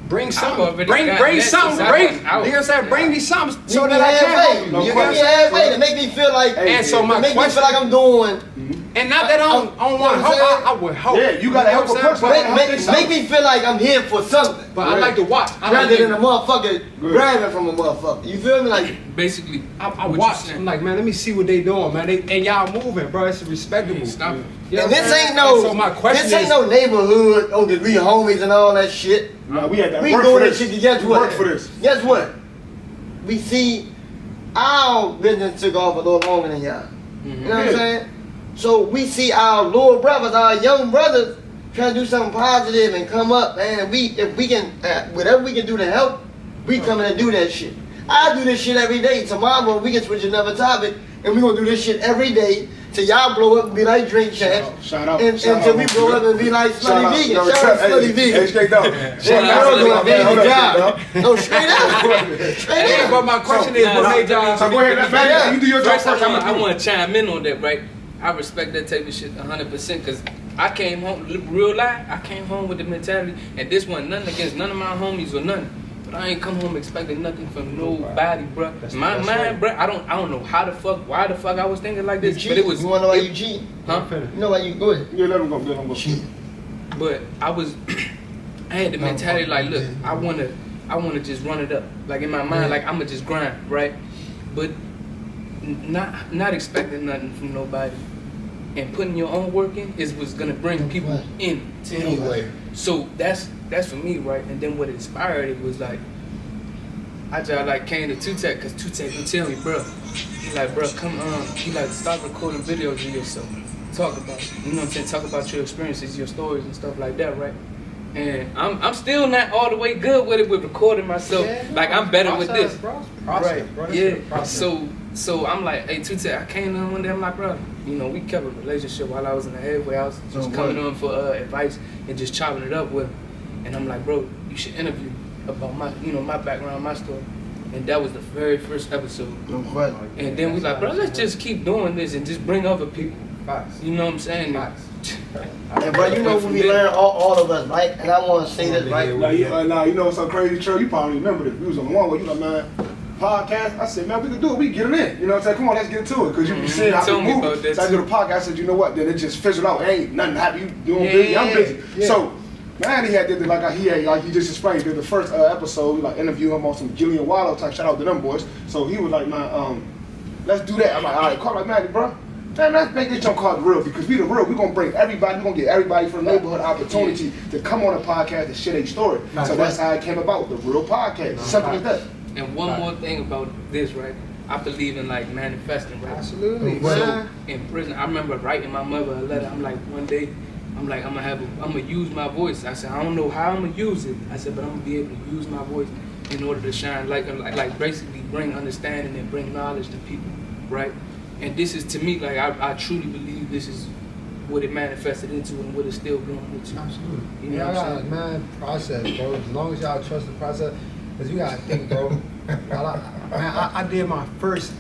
Bring something. already Bring got something. that Bring. since You I know was what I'm saying? out. Bring me something so Meet me that I can help halfway. you. No You know Meet what I'm me saying? halfway to make me feel like, And so my to make me question, feel like I'm doing. and not that I don't want what to I'm help, saying? I would hope. Yeah, you gotta help know a what I'm person. saying? Make me feel like I'm here for something. But I like to watch. I like Rather to- than a motherfucker grabbing from a motherfucker. You feel me? Like, Basically, I what you watch. saying. I'm like, man, let me see what they doing, man. And y'all moving, bro. It's respectable. Stop it. You know and what this I'm saying? ain't no, And so my question this ain't is, no neighborhood. Oh, cause we homies and all that shit. Nah, we had that We work doing for this this. shit. Guess We what? work for this. Guess what? We see our business took off a little longer than y'all. You know what I'm saying? So we see our little brothers, our young brothers, trying to do something positive and come up, man. If we can, whatever we can do to help, we coming to do that shit. I do this shit every day. Tomorrow we can switch another topic, and we gonna do this shit every day till y'all blow up and be like Drink Champs. Shout out. And until we blow up and be like Slutty Vegan. No, Shout out Slutty Hey, Vegan. straight up. That girl doing a amazing job. No, straight up. Straight hey, up. but my question is, what made y'all? So go ahead, man. You do your job First, first. I want to chime in on that, right? I respect that type of shit 100% because I came home, real life, I came home with the mentality, and this wasn't nothing against none of my homies or nothing. But I ain't come home expecting nothing from nobody, bro. My mind, bro, I don't know why the fuck I was thinking like this, but it was. You wanna know why you cheat? Huh? You know why you go ahead. Yeah, let him go. Cheat. But I had the mentality like, look, I wanna just run it up, like in my mind, like I'ma just grind, right? But not expecting nothing from nobody, and putting your own work in is what's gonna bring people in to anyway. So that's for me, right? And then what inspired it was like, I just like came to Two-Tech because Two-Tech would tell me, bro, he like, bro, come on, he like, start recording videos of yourself, talk about it, you know what I'm saying, talk about your experiences, your stories and stuff like that, right? And I'm still not all the way good with it with recording myself. Like I'm better with this. Right. Yeah. So I'm like, hey, Two-Tech, I came on one day, I'm like, bro, you know, we kept a relationship while I was in the halfway house, just coming on for advice and just chopping it up with him. And I'm like, bro, you should interview about my, you know, my background, my story. And that was the very first episode. No question. And then we like, bro, let's just keep doing this and just bring other people. You know what I'm saying? And bro, you know when we learn all of us, right? And I want to say this, right? Now, you know what's so crazy, Trey? You probably remember this. We was on one where you like, man, podcast. I said, man, we can do it. We can get it in. You know what I'm saying? Come on, let's get into it. Because you be seeing how we Told me move. about that So I did a podcast. I said, you know what? Then it just fizzled out. Ain't nothing happening. You doing busy. I'm busy. Yeah. So, man, he just explained, did the first episode, we like interview him on some Jillian Wallow type. Shout out to them boys. So he was like, man, let's do that. I'm like, all right, call like, man, bro. Man, let's make this jump called real because we the real. We're gonna bring everybody. We're gonna get everybody from the neighborhood opportunity to come on a podcast and share their story. So that's how it came about, the real podcast. Simple as that. And one more thing about this, right? I believe in like manifesting, right? Absolutely. So in prison, I remember writing my mother a letter. I'm like, one day, I'm gonna use my voice. I said, I don't know how I'm gonna use it. I said, but I'm gonna be able to use my voice in order to shine, like basically bring understanding and bring knowledge to people, right? And this is to me, like I truly believe this is what it manifested into and what it's still doing with you. Absolutely. You know Yeah, what I I'm got saying? man process, bro. As long as y'all trust the process, because you gotta think, bro. I did my first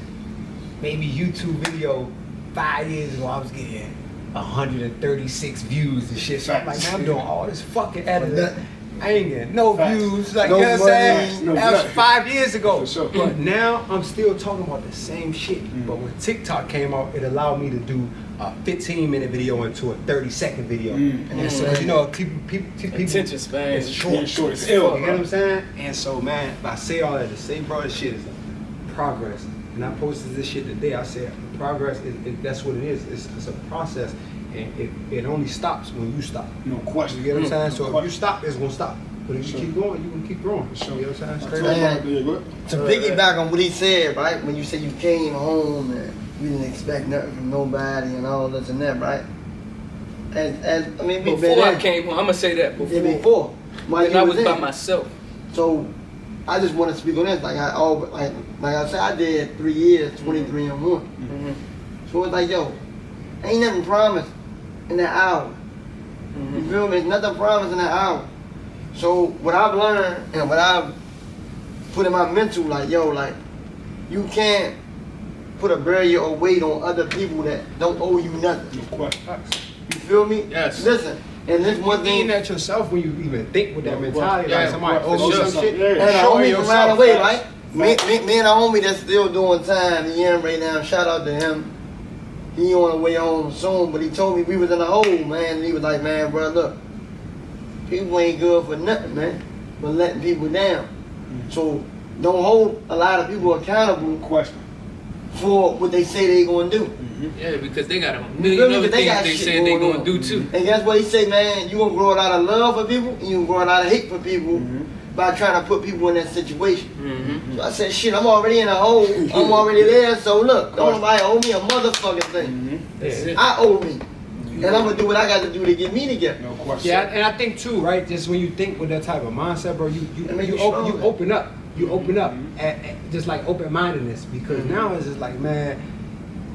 maybe YouTube video 5 years ago. I was getting 136 views and shit. So I'm like, man, I'm doing all this fucking editing. I ain't getting no Facts. views. Like, No you know what I'm saying? money, no That was nothing. 5 years ago. For sure. But now I'm still talking about the same shit. But when TikTok came out, it allowed me to do a 15-minute video into a 30-second video. And so, you know, people Attention span. it's short. Yeah, short as You hell, get what I'm saying? And so, man, I say all that to say, bro, this shit is progress. And I posted this shit today. I said, progress that's what it is. It's a process, and it only stops when you stop. No question. You get what I'm saying? So No if you stop, it's gonna stop. But if you keep going, you can keep growing. You know what I'm saying? Straight up. Man, to piggyback on what he said, right? When you said you came home and you didn't expect nothing from nobody and all this and that, right? And I mean, Before I came home, I'm gonna say that before. before. While When you I was in. by myself. So I just want to speak on this. Like I said, I did 3 years, 23 and 1. Mm-hmm. So it's like, yo, ain't nothing promised in that hour. Mm-hmm. You feel me? There's nothing promised in that hour. So what I've learned and what I've put in my mental, like, yo, like, you can't put a barrier or weight on other people that don't owe you nothing. No question. You feel me? Yes. Listen, and this one Eating thing, at yourself when you even think with that Yeah, mentality, yeah, like somebody for owes you sure. some shit. Yeah. and a Show homie yourself, from around the way, facts. right? Me and a homie that's still doing time, he in right now, shout out to him. He on the way home soon, but he told me we was in a hole, man, and he was like, man, bro, look, people ain't good for nothing, man, but letting people down. So don't hold a lot of people accountable No question. for what they say they gonna do. Yeah, because they got a feel million me? other They got things they shit said they going gonna on. do too. And guess what he say, man? You gonna grow a lot of love for people, and you gonna grow a lot of hate for people by trying to put people in that situation. Mm-hmm. So I said, shit, I'm already in a hole. I'm already there. So look, don't nobody owe me a motherfucking thing. That's it. I owe me. And I'm gonna do what I got to do to get me together. No question. Yeah, and I think too, right? Just when you think with that type of mindset, bro, you make you open up. You open up, just like open-mindedness. Because now it's just like, man,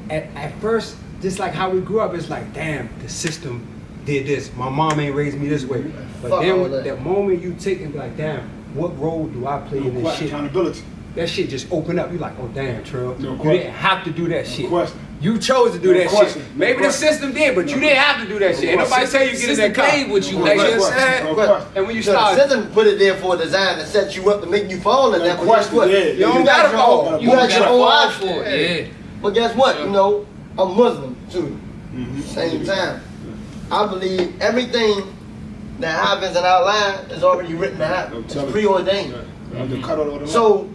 at first, just like how we grew up, it's like, damn, the system did this. My mom ain't raised me this way. But Fuck then all with that. that moment you take and be like, damn, what role do I play in No this question. shit? Accountability. That shit just open up. You like, oh damn, Trill, No you question. didn't have to do that shit. question. You chose to do No that question. shit. No Maybe the question. system did, but you didn't have to do that shit. Ain't nobody question. tell you get in that System car. played with you, No like, you know what I'm question. saying? No But- question. And when you So the start, system put it there for a design to set you up to make you fall in No that. But guess question. what? Yeah. You You got gotta your fall. own. You got your own fall option. for it. Yeah. But guess what? Sure. You know, I'm Muslim too. Same time. I believe everything that happens in our life is already written to happen. I'm It's telling you. preordained. The cut all the So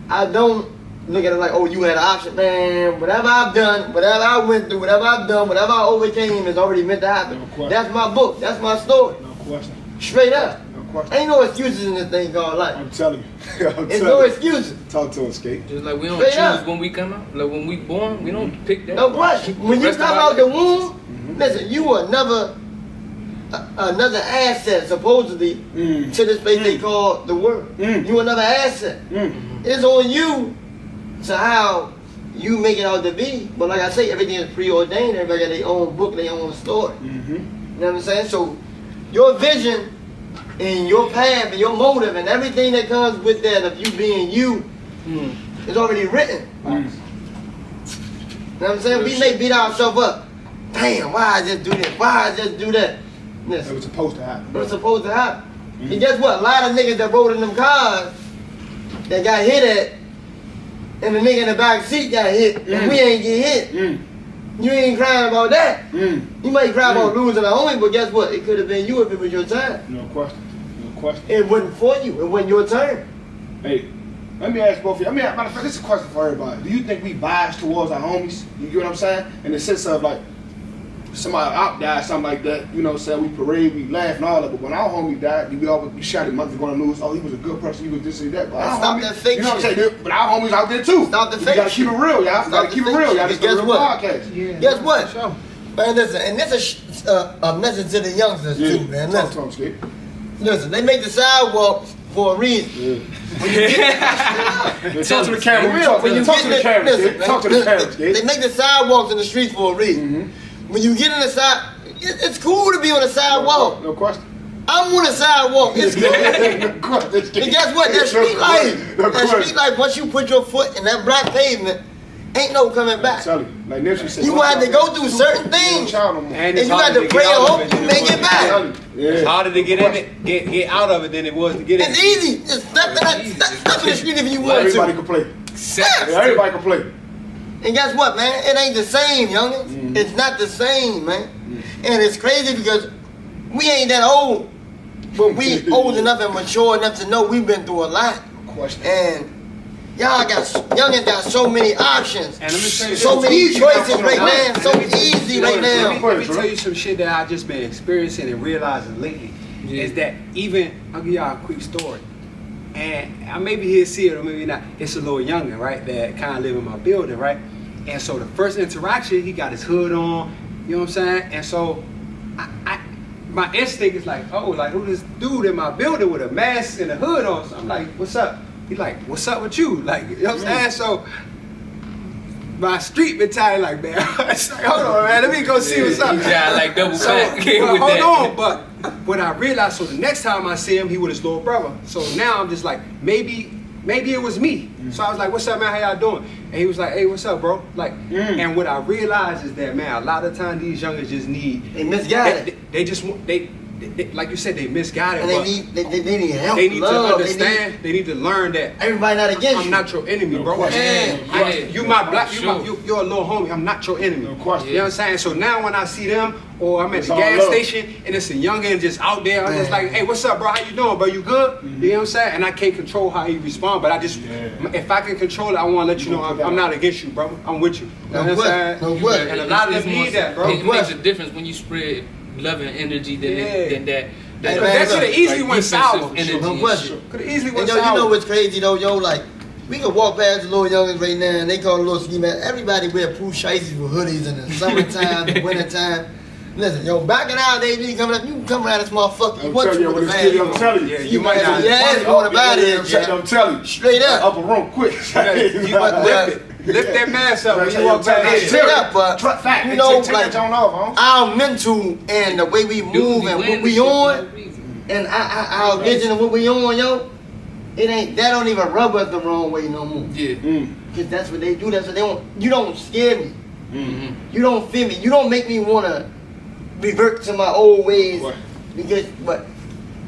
I don't look at it like, oh, you had an option, man. Whatever I've done, whatever I went through, whatever I've done, whatever I overcame is already meant to happen. No question. That's my book. That's my story. No question. Straight up. No question. Ain't no excuses in this thing called life. I'm telling you. I'm There's telling no you. excuses. Talk to him, Skate. Just like we don't Straight choose up. when we come out. Like when we born, we don't pick that. No question. When you Rest of come our out the life. womb, listen, you were never another asset, supposedly, to this place they call the world. You another asset. It's on you to how you make it out to be. But like I say, everything is preordained. Everybody got their own book, their own story. You know what I'm saying? So your vision and your path and your motive and everything that comes with that of you being you is already written. You know what I'm saying? We may beat ourselves up. Damn, why I just do this? Why I just do that? It Listen, was supposed to happen. what's supposed to happen? And guess what? A lot of niggas that rode in them cars that got hit at, and the nigga in the back seat got hit, and we ain't get hit. You ain't crying about that. You might cry about losing a homie, but guess what? It could have been you if it was your time. No question. No question. It wasn't for you. It wasn't your turn. Hey, let me ask both of you. Matter of fact, this is a question for everybody. Do you think we bias towards our homies? You get what I'm saying? In the sense of like, somebody out died, something like that, you know what I'm saying? We parade, we laugh and all that, but when our homie died, we shouted mother's gonna lose, oh, he was a good person, he was this and that. But our Stop homie, that fake you know what I'm shit. saying? But our homies out there too. Stop the You fake gotta keep it shit. real, y'all. Stop Gotta the keep it fake real, shit. y'all. This is Guess a real what? podcast. Guess what? Sure. Man, listen, and this is a message to the youngsters too, man. Talk Listen, to him, Skate. listen, they make the sidewalks for a reason. Talk to the camera. Real, Talk to the camera, listen, Skate. Talk to the camera, They Skate. make the sidewalks in the streets for a reason. When you get in the side, it's cool to be on the sidewalk. No question. I'm on the sidewalk. It's cool. And guess what? That street life, once you put your foot in that black pavement, ain't no coming back. Tell you, like Nipsey said, You gonna have to go through certain things, and you got to pray and hope you make it back. It's harder to get in it, get out of it than it was to get in it. It's easy. Just step in the street if you want everybody to. can play. Yes. Everybody can play. And guess what, man? It ain't the same, youngins. It's not the same, man. And it's crazy because we ain't that old, but we old enough and mature enough to know we've been through a lot. And youngins got so many options, And let me tell you so many choices right now, so easy right now. Let me tell you some shit that I just been experiencing and realizing lately. Is that even, I'll give y'all a quick story. And maybe he'll see it or maybe not. It's a little youngin', right, that kind of live in my building, right? And so the first interaction, he got his hood on, you know what I'm saying? And so my instinct is like, oh, like who this dude in my building with a mask and a hood on? So I'm like, what's up? He like, what's up with you? Like, you know what I'm saying? So my street mentality like, man, it's like, hold on, man, let me go see what's up. Yeah, like double So, back with hold that. on, but what I realized, so the next time I see him, he with his little brother. So now I'm just like, maybe it was me. So I was like, what's up, man? How y'all doing? And he was like, hey, what's up, bro? Like, and what I realized is that, man, a lot of times these youngers just need. They misguided. They just want, they like you said, they misguided. And they need help. They need love. to understand. They need to learn that Everybody not against you. I'm not your enemy, bro. You my black, you're a little homie. I'm not your enemy. No question. You know what I'm saying? So now when I see them, or I'm at the gas station and it's a youngin' just out there, I'm just like, hey, what's up, bro? How you doing, bro? You good? You know what I'm saying? And I can't control how he respond, but I just, if I can control it, I want to let you know I'm not against you, bro. I'm with you. You know what I'm saying? And a lot of them need that, bro. It makes a difference when you spread love and energy than that. That could have easily went sour. No question. Could have easily And went yo, sour. you know what's crazy though, yo? Like, we can walk past the little youngins right now and they call the little ski man. Everybody wear poo shiesties with hoodies in the summertime, the wintertime. Listen, yo, back in our days, you coming up, you can come around this motherfucker. You want to with the man. I'm telling you. You might not. Yeah, going about it. I'm telling you. Straight up. Upper room, quick. You must lift that mask up when you walk past. Straight up, but you know, like our mental and the way we move and what we on, and our vision of what we on, yo, that don't even rub us the wrong way no more. Yeah. Cause that's what they do. That's what they want. You don't scare me. You don't feel me. You don't make me wanna revert to my old ways. Because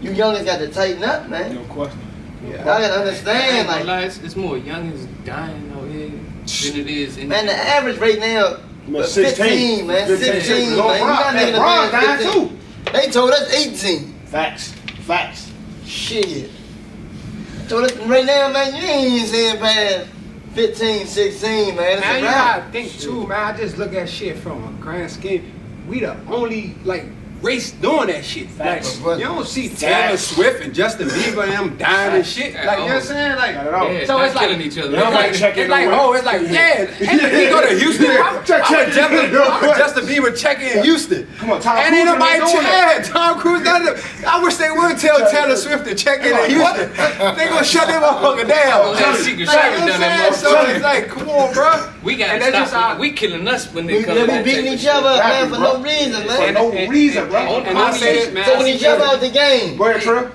you youngins got to tighten up, man. No question. I gotta understand, like, it's more youngins dying out here than it is. man, the average right now, 15, man, 16, man. Bron You not making a man dying 15. too. They told us 18. Facts. Shit. Told us right now, man, you ain't even saying past 15, 16, man. It's Man, a you wrap. gotta think too, man. I just look at shit from a grand scheme. We the only race doing that shit. Facts. Like, you don't see Taylor Swift and Justin Bieber and them dying and shit. Like, you know what I'm saying? Like, Not at all. Yeah, so not it's like, killing each other. it's like, yeah. And we go to Houston. I'm Justin Bieber checking in Houston. Come on, Tom And ain't Cruise nobody ain't doing that. Tom Cruise done it. I wish they would tell Taylor Swift to check in Houston. They gonna shut that motherfucker down. That secret Like, sheriff you know done what that I'm saying? So it's like, come on, bro. We gotta And that's just stop. how- We killing us when We they come. be beating each other up, man, for no reason, man. No reason, bro. And I say it, man. Taking each other out the game. Go ahead, Trey.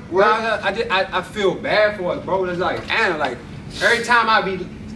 I feel bad for us, bro. It's like, damn, like every time I be,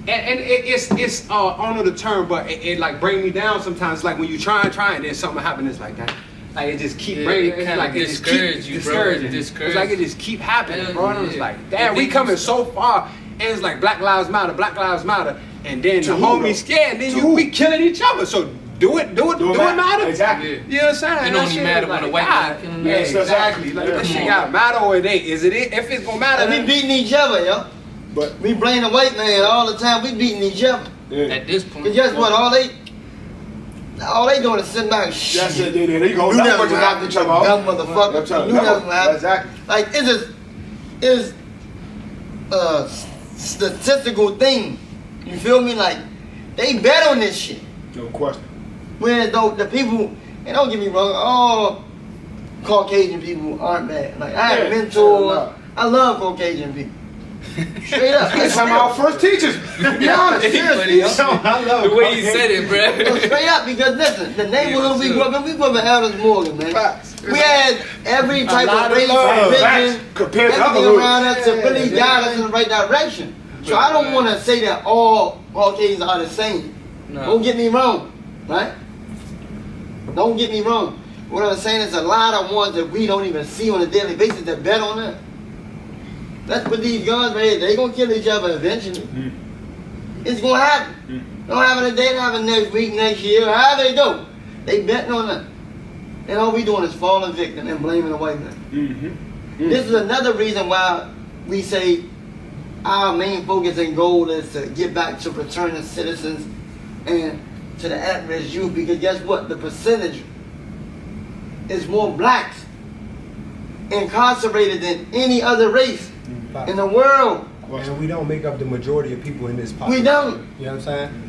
and it's honor the term, but it like bring me down sometimes. Like when you try and then something happens, it's like that. Like it just keep bringing, it's like it just keep discouraging. It's like it just keep happening, bro. And I was like, damn, we coming so far, and it's like Black Lives Matter, and then the homies scared, and then we killing each other. So do it matter? Exactly. You know what I'm saying? It don't even matter when a white man killing Yeah, us. exactly. Like this shit got matter or it ain't. Is it? If it's gonna matter, And we beating each other, yo. But We blame the white man all the time. We beating each other. At this point, Cause guess what? All they doing is sitting back and shit. that's it. There you go. You That's never what you got each other off. dumb motherfucker. I'm telling You you. never have. Exactly. Like it's a statistical thing. You feel me? Like they bet on this shit. No question. Whereas though the people, and don't get me wrong, all Caucasian people aren't bad. Like I have Yeah, mentors. no. I love Caucasian people. Straight up. That's some of our first teachers. Be honest. Funny, I love the way you okay. said it, bro. No, straight up, because listen, the neighborhood we grew up in Elders Morgan, man. Facts. We had every type lot of of race, love. religion, Compared to other everything hoods. around us to really guide us in the right direction. So I don't want to say that all Caucasians are the same. No. Don't get me wrong, right? Don't get me wrong. What I'm saying is a lot of ones that we don't even see on a daily basis that bet on that. Let's put these guns right here. They're going to kill each other eventually. It's going to happen. Don't happen today, don't happen next week, next year, however they go. They betting on that. And all we doing is falling victim and blaming the white man. This is another reason why we say our main focus and goal is to get back to returning citizens and to the at-risk youth, because guess what? The percentage is more blacks incarcerated than any other race in the world. And we don't make up the majority of people in this population. We don't. You know what I'm saying?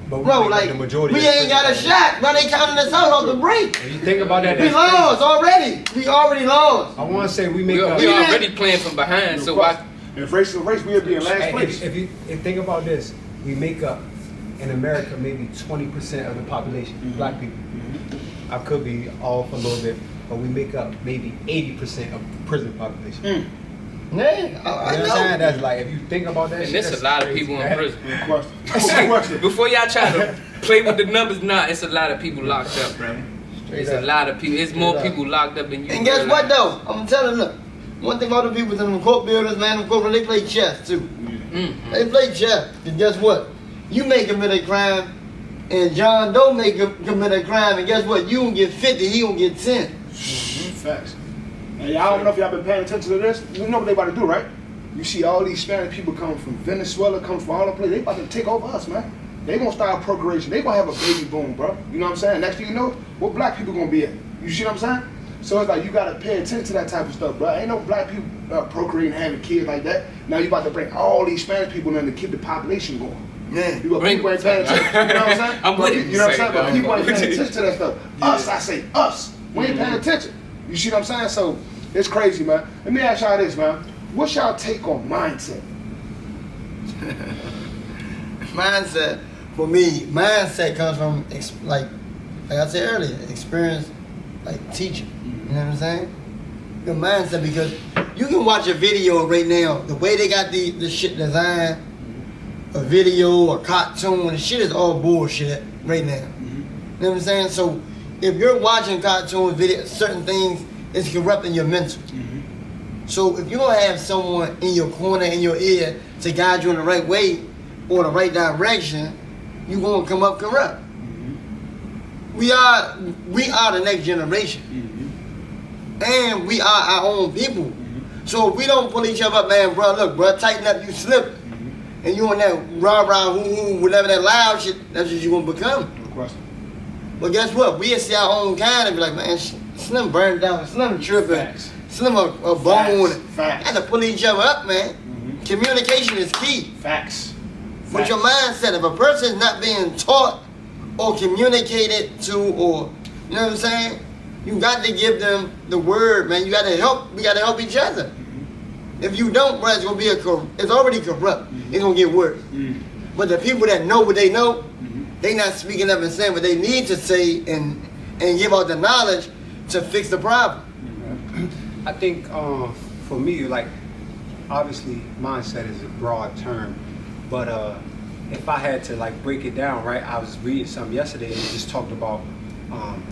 But we Bro, make up like, the majority we of ain't got a shot. Bro, they counting us out off the break. When you think about that, We that's crazy. lost already. We already lost. I want to say we make We up. already playing from behind, so why? If race to race, we'll be in last Hey, place. if you think about this, we make up in America maybe 20% of the population, black people. I could be off a little bit, but we make up maybe 80% of the prison population. Yeah, You know what I'm saying? That's like, if you think about that And shit, there's that's a lot of crazy, people in man. prison. Question. Before y'all try to play with the numbers, nah, it's a lot of people locked up, bro. Straight It's up. a lot of people. It's more Straight up. people locked up than you. And guess what realize. though? I'm telling you, look. One thing about the people in them court buildings, man, them court, they play chess too. They play chess. And guess what? You may commit a crime, and John Doe may commit a crime, and guess what? You gonna get 50, he gonna get 10. Facts. And y'all don't know if y'all been paying attention to this. You know what they about to do, right? You see all these Spanish people coming from Venezuela, coming from all the places. They about to take over us, man. They gonna start procreation. They gonna have a baby boom, bro. You know what I'm saying? Next thing you know, what black people gonna be at? You see what I'm saying? So it's like you gotta pay attention to that type of stuff, bro. Ain't no black people procreating, having kids like that. Now you about to bring all these Spanish people in to keep the population going. Yeah. You got people ain't paying attention. You know what I'm saying? I'm with you you. know what I'm saying? But Say, people ain't bro. paying attention to that stuff. Us, I say us. We ain't paying attention. You see what I'm saying? So it's crazy, man. Let me ask y'all this, man. What's y'all take on mindset? Mindset, for me, mindset comes from, like I said earlier, experience, like teaching. You know what I'm saying? Your mindset, because you can watch a video right now, the way they got the shit designed, a video, a cartoon, the shit is all bullshit right now. You know what I'm saying? So if you're watching cartoons, videos, certain things, it's corrupting your mental. So if you don't have someone in your corner, in your ear, to guide you in the right way or the right direction, you're gonna come up corrupt. We are the next generation. And we are our own people. So if we don't pull each other up, man, bro, look, bro, tighten up, you slip. And you on that rah-rah, hoo-hoo, whatever that loud shit, that's what you're gonna become. No question. But guess what? We'll see our own kind and be like, man, Slim burned down, Slim tripping, Facts. Slim a bone. Facts. Have to pull each other up, man. Communication is key. Facts. With your mindset, if a person's not being taught or communicated to, or, you know what I'm saying? You got to give them the word, man. You got to help. We got to help each other. If you don't, bro, it's gonna be it's already corrupt. It's gonna get worse. But the people that know what they know, they not speaking up and saying what they need to say and give out the knowledge to fix the problem. I think for me, like, obviously mindset is a broad term, but if I had to like break it down, right, I was reading something yesterday and it just talked about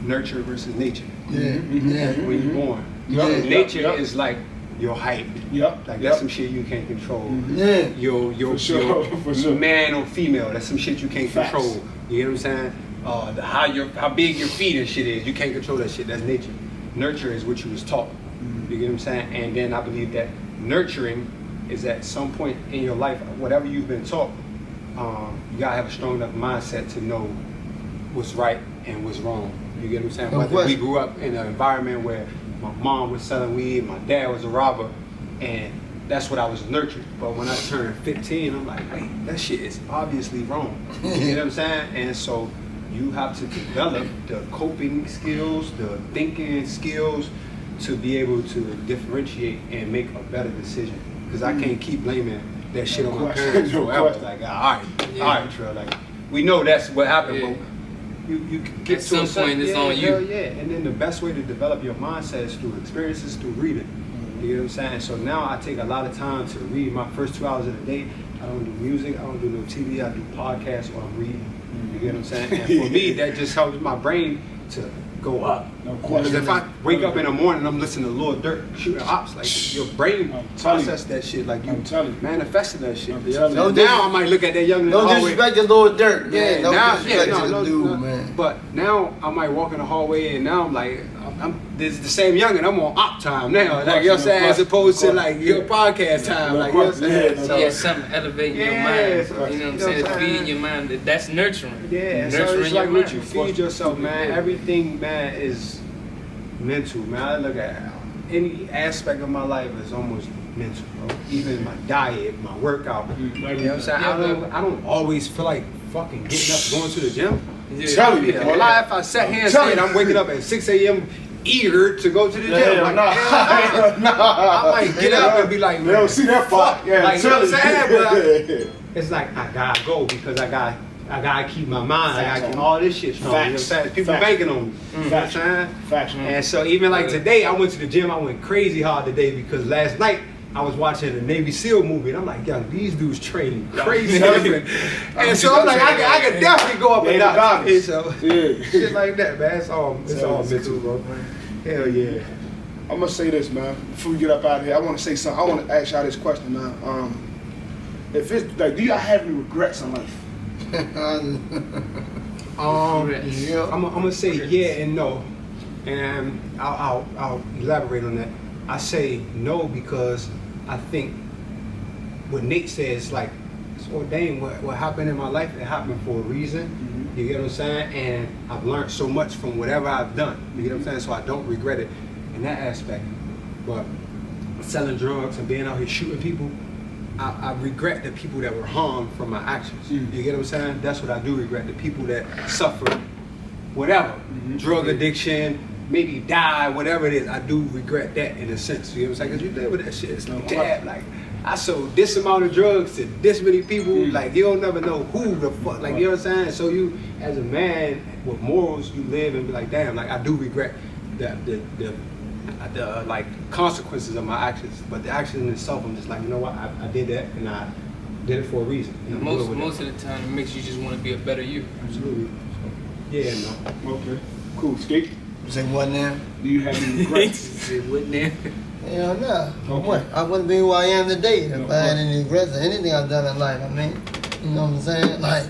nurture versus nature. When you're born, nature is like your height. Like that's some shit you can't control. Your For sure. man or female, that's some shit you can't Facts. control. You know what I'm saying? How big your feet and shit is, you can't control that shit. That's nature. Nurture is what you was taught. You get what I'm saying? And then I believe that nurturing is at some point in your life, whatever you've been taught, you gotta have a strong enough mindset to know what's right and what's wrong. You get what I'm saying? No Whether question. we grew up in an environment where my mom was selling weed, my dad was a robber, and that's what I was nurtured. But when I turned 15, I'm like, hey, that shit is obviously wrong. You know what I'm saying? And so you have to develop the coping skills, the thinking skills to be able to differentiate and make a better decision. because I can't keep blaming that shit on my question. parents No forever. question. Like, all Yeah. right, Trill. Like, we know that's what happened, Yeah. but you get At to a some certain- point, it's yeah, on you. hell yeah. And then the best way to develop your mindset is through experiences, through reading. You know what I'm saying? So now I take a lot of time to read. My first 2 hours of the day, I don't do music, I don't do no TV, I do podcasts or I'm reading. You get what I'm saying? And for me, that just helps my brain to go up. No Because question. if I wake up in the morning and I'm listening to Lil Durk shooting ops, like your brain I'm telling you. process that shit, like you I'm telling you. manifesting that shit. I'm You know telling what I'm you. saying? Now I might look at that young in the Don't hallway. disrespect the Lord Dirt, man. Yeah, Don't now, disrespect yeah, the no, dude, no. man. But now I might walk in the hallway and now I'm like, there's the same youngin', I'm on op time now. Like, you know what I'm saying? As opposed to like your podcast time. Like, you know what I'm saying? Yeah, So- Yeah, something elevating your Yeah, mind. so- You know what I'm you know saying? what I'm Feeding saying? your mind. That's nurturing. Yeah, so Nurturing it's your like what mind. you feed yourself, man. Everything, man, is mental, man. I look at any aspect of my life is almost mental, bro. Even my diet, my workout. You know what I'm saying? Yeah, I don't always feel like fucking getting up, going to the gym. Yeah. Tell you, Yeah, bro. well, if I sat here and Tell said you. I'm waking up at 6 a.m. eager to go to the gym, Yeah, like, nah. hell no. I might get up and be like, They don't see that part. Yeah, like, you know what I'm saying? But saying? it's like I gotta go because I gotta keep my mind. I gotta Facts. keep all this shit strong. You know what I'm Facts. saying? People Facts. banking on me. You know what I'm Facts. saying? Facts. And so even like today, I went to the gym. I went crazy hard today because last night I was watching the Navy SEAL movie, and I'm like, yo, these dudes train crazy. And so I'm like, I could definitely go up and Yeah, down. the So Yeah. shit like that, man. It's all Sounds mental, bro. Hell yeah. I'm gonna say this, man. Before we get up out of here, I want to say something. I want to ask y'all this question, man. If it's like, do y'all have any regrets in life? Yeah. I'm gonna say yeah and no, and I'll elaborate on that. I say no because I think what Nate says, like, it's ordained. What happened in my life, it happened for a reason. You get what I'm saying? And I've learned so much from whatever I've done. You get what I'm saying? So I don't regret it in that aspect. But selling drugs and being out here shooting people, I regret the people that were harmed from my actions. You get what I'm saying? That's what I do regret. The people that suffered whatever, drug addiction, maybe die, whatever it is. I do regret that in a sense. You know what I'm saying? Because you live with that shit. It's like, damn, like, I sold this amount of drugs to this many people. Like, you don't never know who the fuck, like, you know what I'm saying? So you, as a man with morals, you live and be like, damn, like, I do regret the like consequences of my actions, but the action in itself, I'm just like, you know what, I did that and I did it for a reason. And I'm good with Most it. of the time, it makes you just want to be a better you. Absolutely. Yeah, no. Okay. Cool. Skate. Say what now? Do you have any regrets? It wouldn't it? Hell no. Okay. I wouldn't be who I am today if No I had any regrets or anything I've done in life. I mean, you know what I'm saying? Like,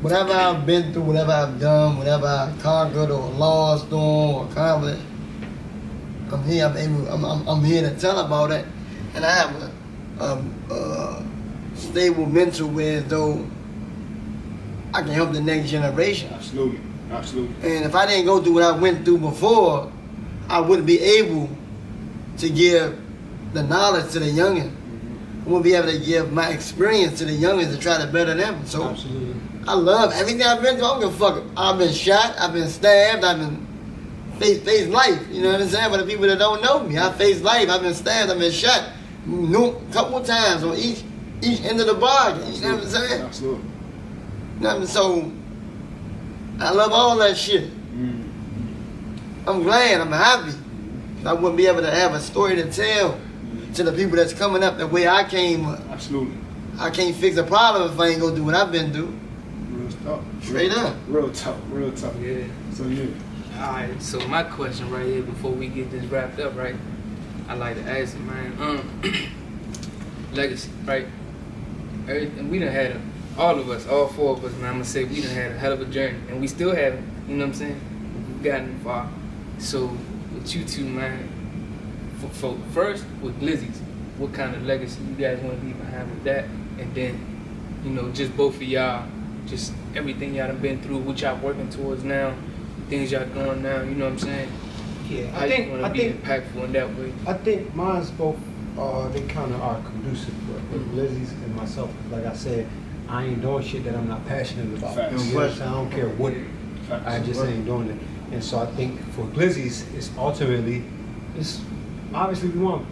whatever I've been through, whatever I've done, whatever I've conquered or lost or accomplished, I'm here. I'm here to tell about it, and I have a stable mental where though I can help the next generation. Absolutely. Absolutely. And if I didn't go through what I went through before, I wouldn't be able to give the knowledge to the youngin. I wouldn't be able to give my experience to the youngins to try to better them. So Absolutely. I love everything I've been through. I don't give a fuck. I've been shot, I've been stabbed, I've been faced life. You know what I'm saying? For the people that don't know me, I faced life. I've been stabbed, I've been shot a couple of times on each end of the bargain. You know what I'm saying? Absolutely. You know what I mean? So I love all that shit. I'm glad, I'm happy. I wouldn't be able to have a story to tell to the people that's coming up the way I came up. Absolutely. I can't fix a problem if I ain't go through what I've been through. Real talk. Straight up. Real talk. Real talk. Yeah. So yeah. Alright, so my question right here before we get this wrapped up, right? I like to ask, man, legacy, right? Everything we done had all of us, all four of us, man, I'm gonna say we done had a hell of a journey, and we still have it. You know what I'm saying? We've gotten far. So with you two, man, for first with Glizzy's, what kind of legacy you guys want to leave behind with that, and then, you know, just both of y'all, just everything y'all done been through, what y'all working towards now, things y'all doing now. You know what I'm saying? Yeah, How you want to be impactful in that way? I think mine's both, they kind of are conducive with Lizzie's and myself. Like I said, I ain't doing shit that I'm not passionate about. Facts. You know what I'm saying? I don't care what, Facts. I just ain't doing it. And so I think for Glizzy's, it's ultimately, it's obviously we want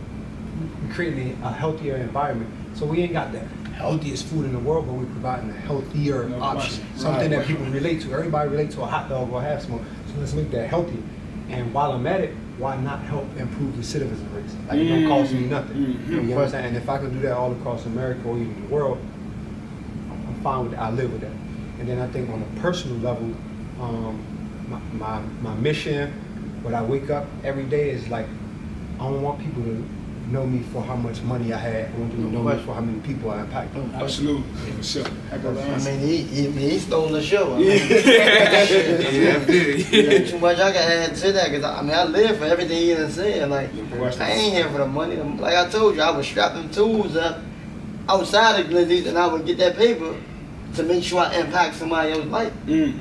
creating a healthier environment. So we ain't got the healthiest food in the world, but we're providing a healthier option, something that people relate to. Everybody relate to a hot dog or a half smoke. So let's make that healthy. And while I'm at it, why not help improve the recidivism rates? Like it don't cost me nothing. You know what I'm saying? And if I can do that all across America or even the world, I'm fine with that. I live with that. And then I think on a personal level, my mission, when I wake up every day is like, I don't want people to know me for how much money I had. I want them to know me for how many people I impacted. Absolutely. For sure. I mean, he stole the show. I mean, too much I can add to that because I mean, I live for everything he done said. Like, I ain't here for the money. Like I told you, I would strap them tools up outside of Glizzy's and I would get that paper to make sure I impact somebody else's life. It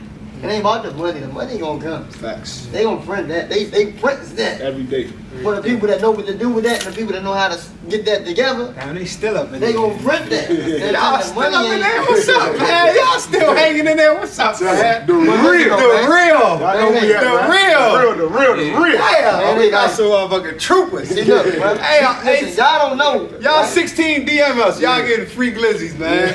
ain't about the money. The money gonna come. Facts. They gonna print that. They print that every day. For the people that know what to do with that and the people that know how to get that together. Damn, they still up in They there. gonna print that. Y'all still up in there? What's up, man? Y'all still hanging in there? What's up, man? The real. The real. The real. Damn, we got some motherfucking troopers. See, look, bro. Hey, Listen, y'all don't know. y'all 16 DM us. Y'all getting free glizzies, man.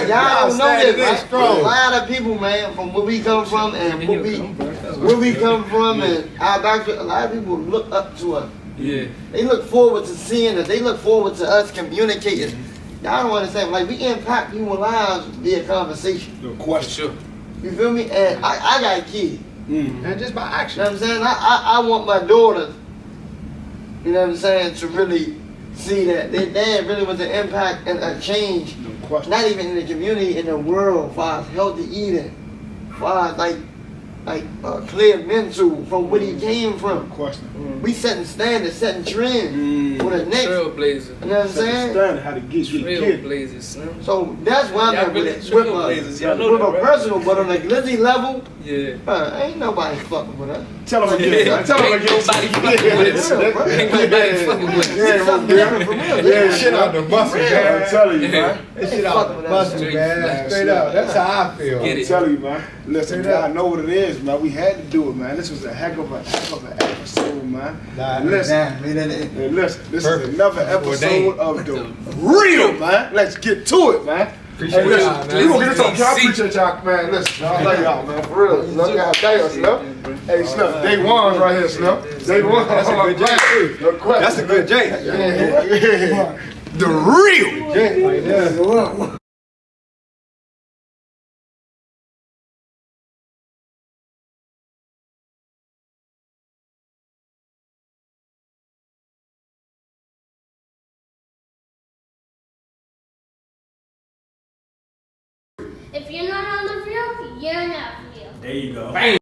Y'all don't know standing this, there right? strong. A lot of people, man, from where we come from and where we come from and our background, a lot of people look up to us. Yeah. They look forward to seeing us. They look forward to us communicating. Y'all don't understand. Like, we impact people's lives via conversation. No question. You feel me? And I got a kid. And just by You action. know what I'm saying? I want my daughters, you know what I'm saying, to really see that their dad really was an impact and a change. No question. Not even in the community, in the world, for our healthy eating, for our, like clear mental from where he came No from. question. We setting standards, setting trends for the next. Trailblazer. You know what I'm saying? Understand how to get you get. Trailblazers, son. So that's why I'm Y'all at with really it. trailblazers. Y'all know With that, a right? personal, but on a glizzy level, Yeah. ain't nobody fucking with us. Tell them again. Man. Tell them Ain't again. nobody fucking with us. Real, bro. Ain't nobody fucking with us. Something different from real. Yeah, Shit out the muscle, I'm man. telling you, man. That shit out the muscle, Straight man. Straight up. That's how I feel. Get I'm it. telling you, man. Listen, Straight up. I know what it is, man. We had to do it, man. This was a heck of an episode, man. And listen, this Perfect. is another episode of the real, man. Let's get to it, man. Appreciate Listen, y'all, man. we gonna get this on. I appreciate y'all, man. Listen, y'all, thank y'all, man. For real. Look out there, Snuff. Hey, Snuff, day one's right here, Snuff. Day one. That's a good J. No question. That's a good J. The real. J right there. If you're not on the field, you're not real. There you go. Bang.